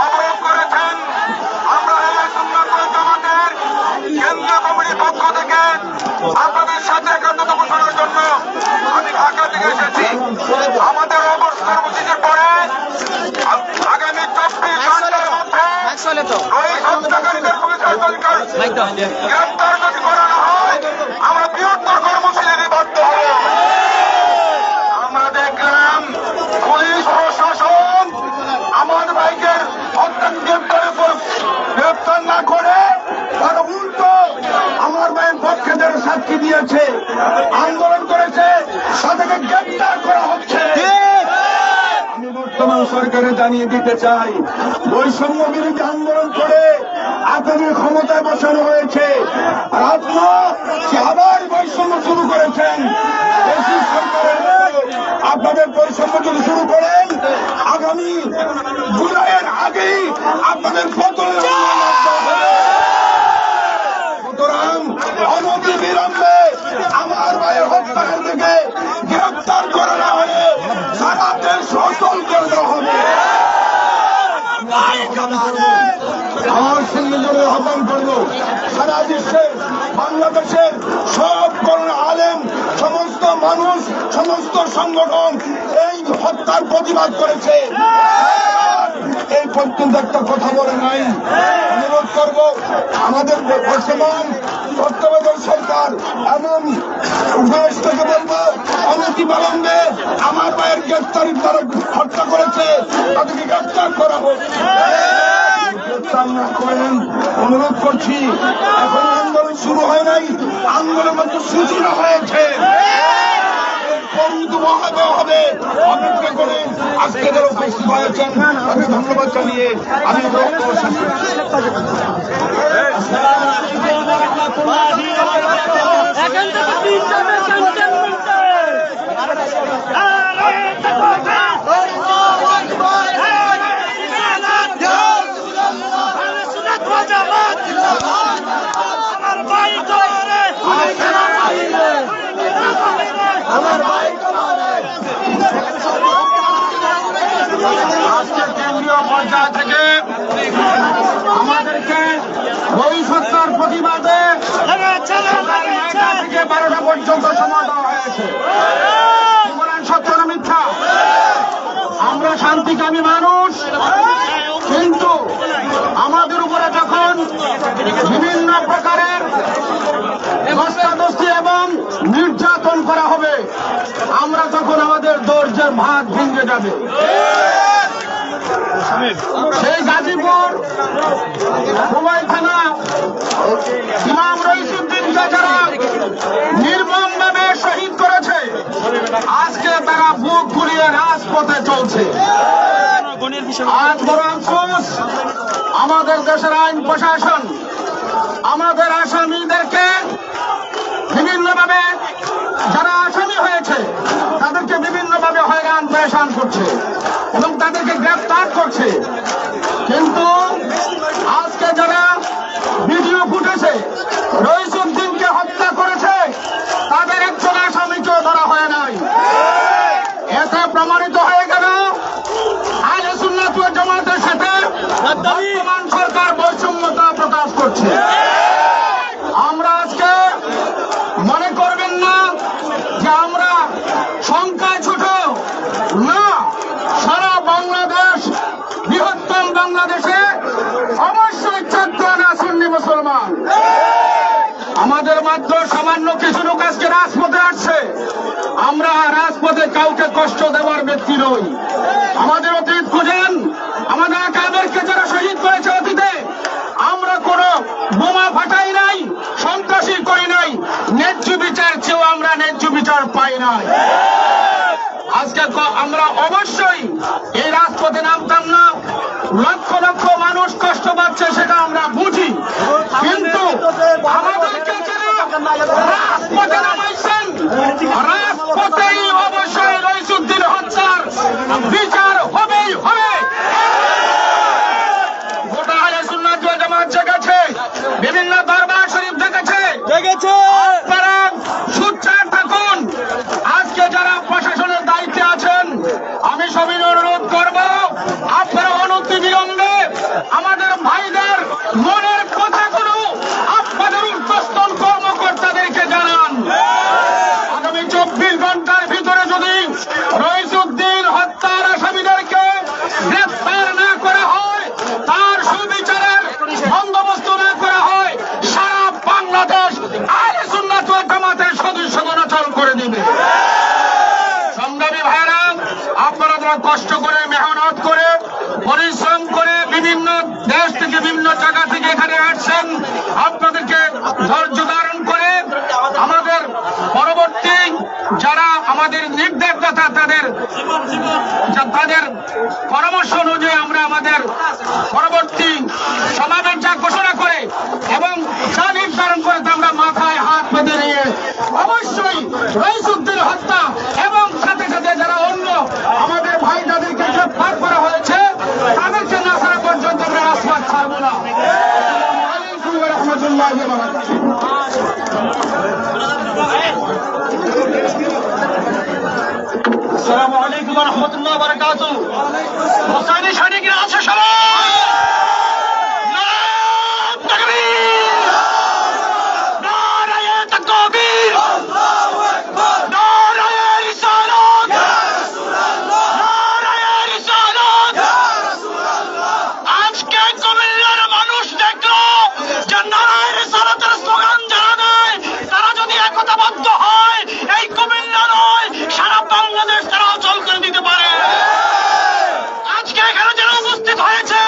অবরোধ করেছেন, আমরা আহলে সুন্নাত ওয়াল জামাতের কেন্দ্রীয় কমিটির পক্ষ থেকে আপনাদের সাথে একাত্মতা পোষণের জন্য আমি ঢাকা থেকে এসেছি। আমাদের অবরোধ কর্মসূচির পরে আগামী 24 ঘন্টার মধ্যে ওই হত্যাকারীদের পুলিশের গ্রেপ্তার যদি করা না হয় আমরা বৃহত্তর কর্মসূচি নিবদ্ধ হব। আমরা দেখলাম পুলিশ প্রশাসন আমার ভাইকে গ্রেপ্তার না করে তারা উল্টো আমার ভাইয়ের পক্ষে যারা সাক্ষী দিয়েছে, আন্দোলন করেছে, তাদেরকে গ্রেপ্তার করা হচ্ছে। আমি বর্তমান সরকারে জানিয়ে দিতে চাই, বৈষম্য বিরোধী আন্দোলন করে আপনাদের ক্ষমতায় বসানো হয়েছে, আর আপনারা আবার বৈষম্য শুরু করেছেন। দেশি সরকারের আপনাদের বৈষম্য যদি শুরু করেন, আগামী জুলাইয়ের আগেই আপনাদের পতন। সুতরাং অনতি বিলম্বে আমার ভাইয়ের হত্যাকারীদেরকে গ্রেপ্তার করা না হলে সারা দেশ অচল করে দেওয়া হবে। আমার সঙ্গে আহ্বান করবো সারা বিশ্বের, বাংলাদেশের সব করোনা আলেম, সমস্ত মানুষ, সমস্ত সংগঠন এই হত্যার প্রতিবাদ করেছে। এই পর্যন্ত একটা কথা বলে নাই। অনুরোধ করব আমাদের বর্তমান তত্ত্বাবধায়ক সরকার এবং উপদেষ্টাকে বলবো অনতি বিলম্বে আমার ভাইয়ের গ্রেপ্তারি তারা হত্যা করেছে তাদেরকে গ্রেপ্তার করা হোক। গ্রেপ্তার না করেন অনুরোধ করছি। এখন আন্দোলন শুরু হয় নাই, আন্দোলন মাত্র সূচনা হয়েছে। হবে অপেক্ষা করে আজকে যারা উপস্থিত হয়েছেন তাদের ধন্যবাদ জানিয়ে আমি বক্তব্য শেষ আজকে কেন্দ্রীয় পর্যায় থেকে আমাদেরকে ওই সত্যার প্রতিবাদে 9টা থেকে 12টা পর্যন্ত সময় দেওয়া হয়েছে। বলেন সত্য না মিথ্যা? আমরা শান্তিকামী মানুষ, কিন্তু আমাদের উপরে যখন বিভিন্ন প্রকারের ধস্তাধস্তি এবং নির্যাতন করা হবে, আমরা তখন আমাদের ধৈর্যের ভাত ভেঙে যাবে। সেই গাজীপুর হুমায়ুন থানা ইমাম রইসুদ্দিনকে যারা নির্মমভাবে শহীদ করেছে, আজকে তারা বুক ফুলিয়ে রাজপথে চলছে। আজ বড় আফসোস, আমাদের দেশের আইন প্রশাসন আমাদের আসামিদেরকে বিভিন্নভাবে, যারা আসামি হয়েছে তাদেরকে বিভিন্নভাবে হয়রান পেরেশান করছে এবং তাদেরকে গ্রেফতার করছে। কিন্তু আজকে যারা ভিডিও ফুটেছে রইসুদ্দিনকে হত্যা করেছে, তাদের একজন আসামিকেও ধরা হয় নাই। এতে প্রমাণিত হয়ে গেল আহলে সুন্নাত ওয়াল জামাতের সাথে বর্তমান সরকার বৈষম্যতা প্রকাশ করছে। আমরা আজকে মনে করবেন না যে আমরা সংখ্যায় ছোট, না, সারা বাংলাদেশ, বৃহত্তম বাংলাদেশে অবশ্যই 14 আনা সুন্নি মুসলমান। আমাদের মাত্র সামান্য কিছু লোক আজকে রাজপথে আসছে। আমরা রাজপথে কাউকে কষ্ট দেওয়ার ব্যক্তি নই। আমাদের অতীত খুঁজেন, আমাদের আকাবেরকে যারা শহীদ করেছে অতীতে, আমরা কোনো বোমা ফাটাই নাই, সন্ত্রাসী করি নাই, ন্যায্য বিচার চেয়েও আমরা ন্যায্য বিচার পাই নাই। আজকে আমরা অবশ্যই এই রাজপথে নামতাম না। লক্ষ লক্ষ মানুষ কষ্ট পাচ্ছে সেটা আমরা বুঝি, কিন্তু আমাদেরকে রাজপথে নামাইছেন, রাজপথেই অবশ্যই রইসুদ্দিন হত্যার বিচার হবেই হবে। গোটা আহলে সুন্নাত ওয়াল জামাত জেগেছে, বিভিন্ন দরবার শরীফ দেখেছে। আপনারা সোচ্চার থাকুন। আজকে যারা প্রশাসনের দায়িত্বে আছেন, আমি সবাই অনুরোধ আপনারা কষ্ট করে মেহনত করে পরিশ্রম করে বিভিন্ন দেশ থেকে বিভিন্ন জায়গা থেকে এখানে আসছেন, আপনাদেরকে ধৈর্য ধারণ করে আমাদের পরবর্তী যারা আমাদের নির্দেশদাতা তাদের পরামর্শ অনুযায়ী আমরা আমাদের পরবর্তী সমাবেশ যা ঘোষণা করে এবং যা নির্ধারণ করে আমরা মাথায় হাত বেঁধে নিয়ে অবশ্যই রইসুদ্দিন হত্যা এবং সাথে সাথে যারা অন্য আমাদের ভাই যাদেরকে গ্রেফতার করা হয়েছে তাদেরকে না ছাড়া পর্যন্ত আমরা রাজপথ ছাড়বো না। আসসালামু আলাইকুম ওয়া রাহমাতুল্লাহি ওয়া বারাকাতুহু। আসসালামু আলাইকুম ওয়া রাহমাতুল্লাহি ওয়া বারাকাতুহু। হোসাইনি সৈনিকরা আছে সবাই। নারায়ে তাকবীর, নারায়ে তাকবীর, আল্লাহু আকবার, নারায়ে রিসালাত, ইয়া রাসূলুল্লাহ, নারায়ে রিসালাত, ইয়া রাসূলুল্লাহ। আজকে কুমিল্লার মানুষ দেখলো যে নারায়ে রিসালাতের স্লোগান যারা দেয় তারা যদি একতাবদ্ধ হয় এই কুমিল্লা নয় সারা বাংলাদেশ তারা অচল করে দিতে পারে। আজকে এখানে যারা উপস্থিত হয়েছে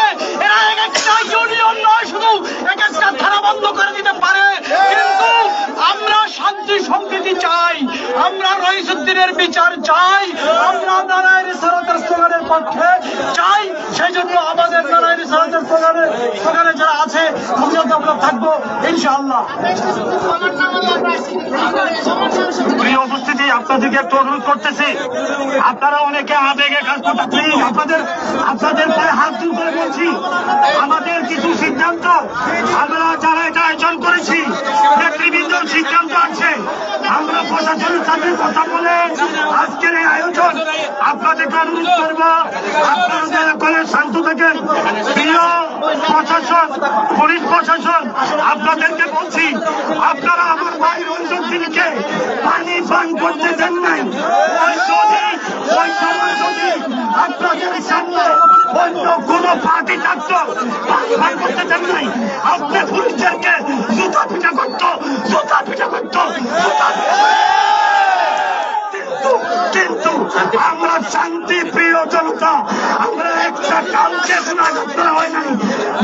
এরা এক একটা ইউনিয়ন নয় শুধু এক একটা থানা বন্ধ করে দিতে পারে, কিন্তু আমরা শান্তি সম্প্রীতি চাই, আমরা রইসুদ্দিনের বিচার চাই, আমরা নারায়ে রিসালাতের স্লোগানের পক্ষে চাই। সেই জন্য আমাদের নারায়ে রিসালাতের স্লোগানে যারা আছে আমরা থাকবো ইনশাআল্লাহ। প্রিয় উপস্থিতি, আপনাদেরকে একটু অনুরোধ করতেছি, আপনারা অনেকে আবেগে কাজ করতে, প্লিজ আপনাদের পায়ে হাত জোর করে বলছি, আমাদের কিছু সিদ্ধান্ত আমরা যারা এটা আয়োজন করেছি নেতৃবৃন্দ সিদ্ধান্ত আছে, আমরা প্রশাসনের সাথে কথা বলে আজকের এই আয়োজন আপনাদেরকে অনুরোধ করবো আপনারা দয়া করে শান্ত থাকেন। প্রিয় প্রশাসন, পুলিশ প্রশাসন, আপনাদেরকে বলছি আপনারা আমার ভাই রইসুদ্দিনকে পানি পান করতে দেন নাই। ওই সময় যদি আপনাদের সামনে অন্য কোন পার্টি থাকতো পানি পান করতে দেন নাই, আপনি পুলিশদেরকে জুতা পিটা করতো। কিন্তু আমরা শান্তি প্রিয় জনতা, আমরা একটা কাউকে গুণাগার করা হয় নাই।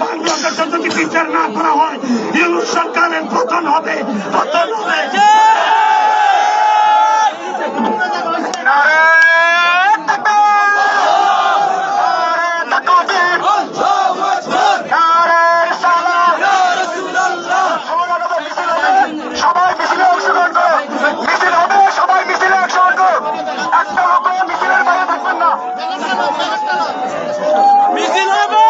বাংলাদেশে যদি বিচার না করা হয় ইউনূস সরকারের পতন হবে। সবাই মিছিলে অংশগ্রহণ করো, মিছিল হবে, সবাই মিছিলে অংশগ্রহণ করো, একটা লোক মিছিলের বাইরে থাকবেন না। মিছিল হবে।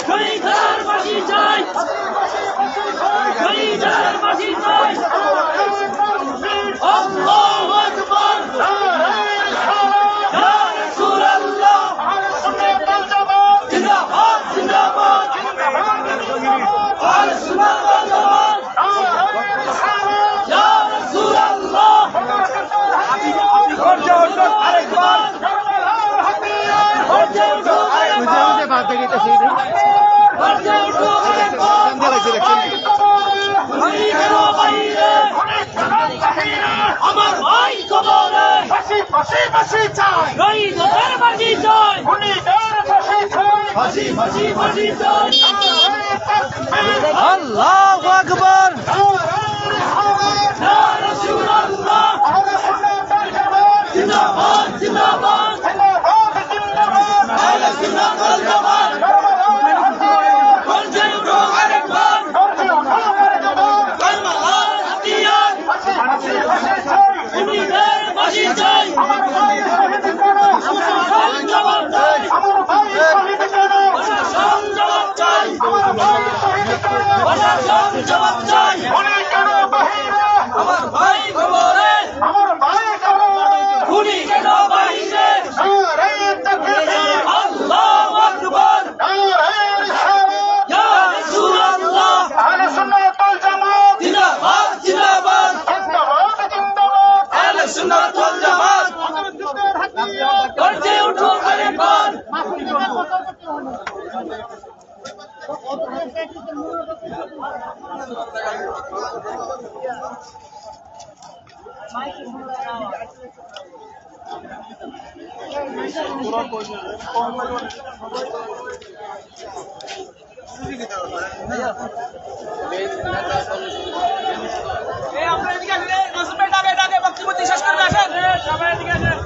শহীদের ফাঁসি চাই, শহীদের ফাঁসি চাই। আল্লাহু আকবার, ইয়া রাসূলুল্লাহ, জিন্দাবাদ জিন্দাবাদ, আহলে সুন্নাত ওয়াল জামাত, ইয়া রাসূলুল্লাহ। আরেকবার আমার ভাই কবরে ফাঁসি ফাঁসি ফাঁসি চাই, শহীদের ফাঁসি চাই, ফাঁসি ফাঁসি ফাঁসি চাই। আল্লাহু আকবার, ইয়া রাসূলুল্লাহ, জিন্দাবাদ জিন্দাবাদ, আহলে সুন্নাত ওয়াল জামাত। আমার ভাই খবরে, খুনি কেন বাহিরে, আল্লাহু আকবার, ইয়া রাসূলুল্লাহ, জিন্দাবাদ জিন্দাবাদ, আহলে সুন্নাত ওয়াল জামাত। গর্জে উঠো আরেকবার, আপনার এদিকে আসলে নসিব ভাই ডাকে ডাকে বক্তব্য দিয়ে শেষ করবে, আসেন সবাই এদিকে আসেন।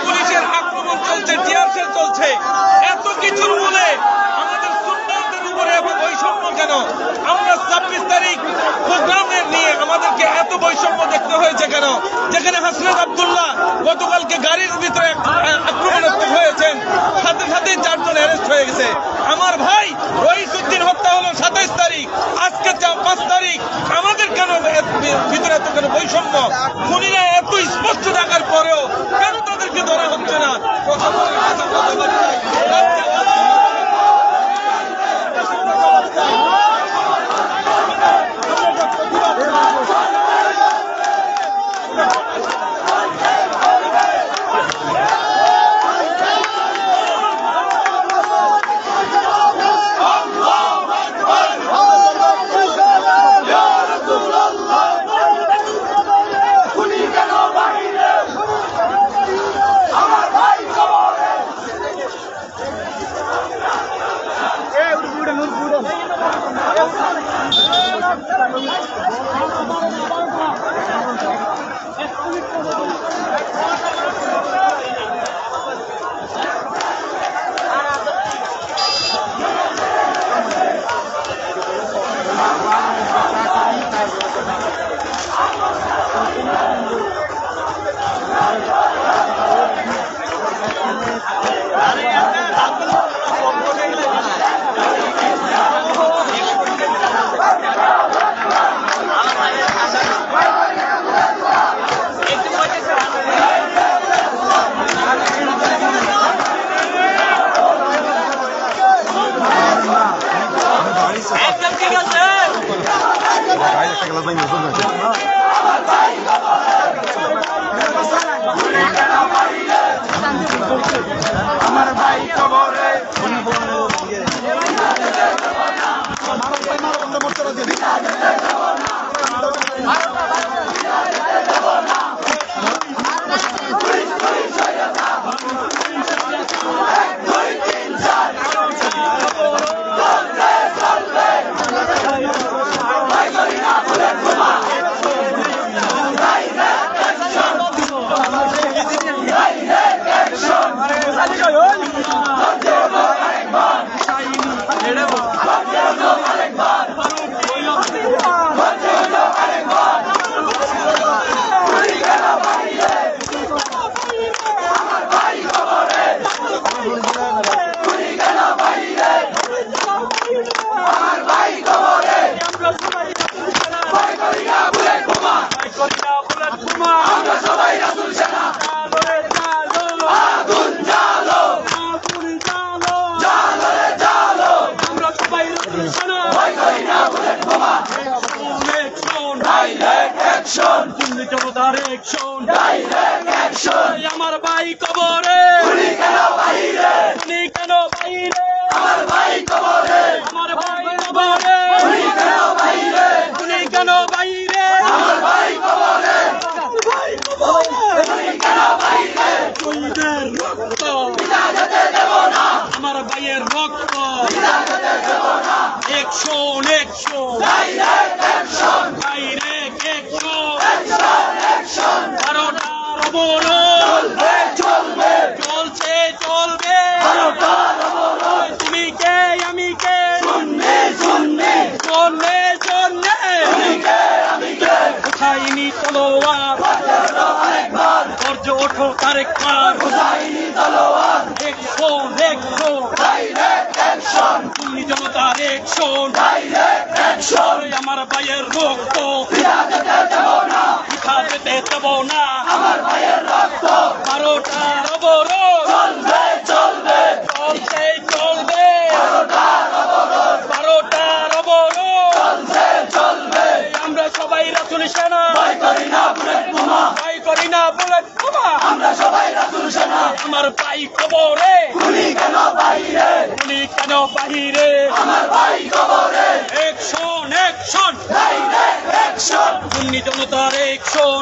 পুলিশের আক্রমণ চলছে, টিয়ারশেল চলছে, এত কিছুর মূলে আমাদের সুন্নাতের উপরে এত বৈষম্য কেন? আমরা 26 তারিখ প্রোগ্রামের নিয়ে আমাদেরকে এত বৈষম্য দেখতে হয়েছে কেন? যেখানে হাসনাত আব্দুল্লাহ গতকালকে গাড়ির ভিতরে আক্রমণাত্মক হয়েছেন, সাথে সাথে 4 জন অ্যারেস্ট হয়ে গেছে। আমার ভাই রইসউদ্দিন হত্যা হলো 27 তারিখ, আজকে 5 তারিখ। আমাদের কেন ভিতরে এত কেন বৈষম্য? খুনিরা এত স্পষ্ট থাকার পরেও কেন তাদেরকে ধরা হচ্ছে না? কথা বলে আমার ভাই কবরে উনি কেন বাহিরে আমার ভাই কবরে উনি কেন বাহিরে আমার ভাই কবরে উনি কেন বাহিরে শহীদের রক্ত পিতা যেতে দেব না আমার ভাইয়ের রক্ত অ্যাকশন ডাইরেক্ট অ্যাকশন 12টার অবরোধ চলছে চলবে তুমি কে আমি কে শোনে কোথায় নি তলোয়ার ধৈর্য ওঠো আরেকবার অ্যাকশন তুমি জনতার অ্যাকশন আমার ভাইয়ের রক্ত পিতা যেতে দেব না আমার ভাইয়ের রক্ত 12টার অবরোধ চলছে 12টার অবরোধ আমরা সবাই রাসূল সেনা ভয় করি না বুলেট বোমা আমরা সবাই রাসূল সেনা আমার ভাই কবরে উনি কেন বাহিরে আমার ভাই কবরে অ্যাকশন জনতার অ্যাকশন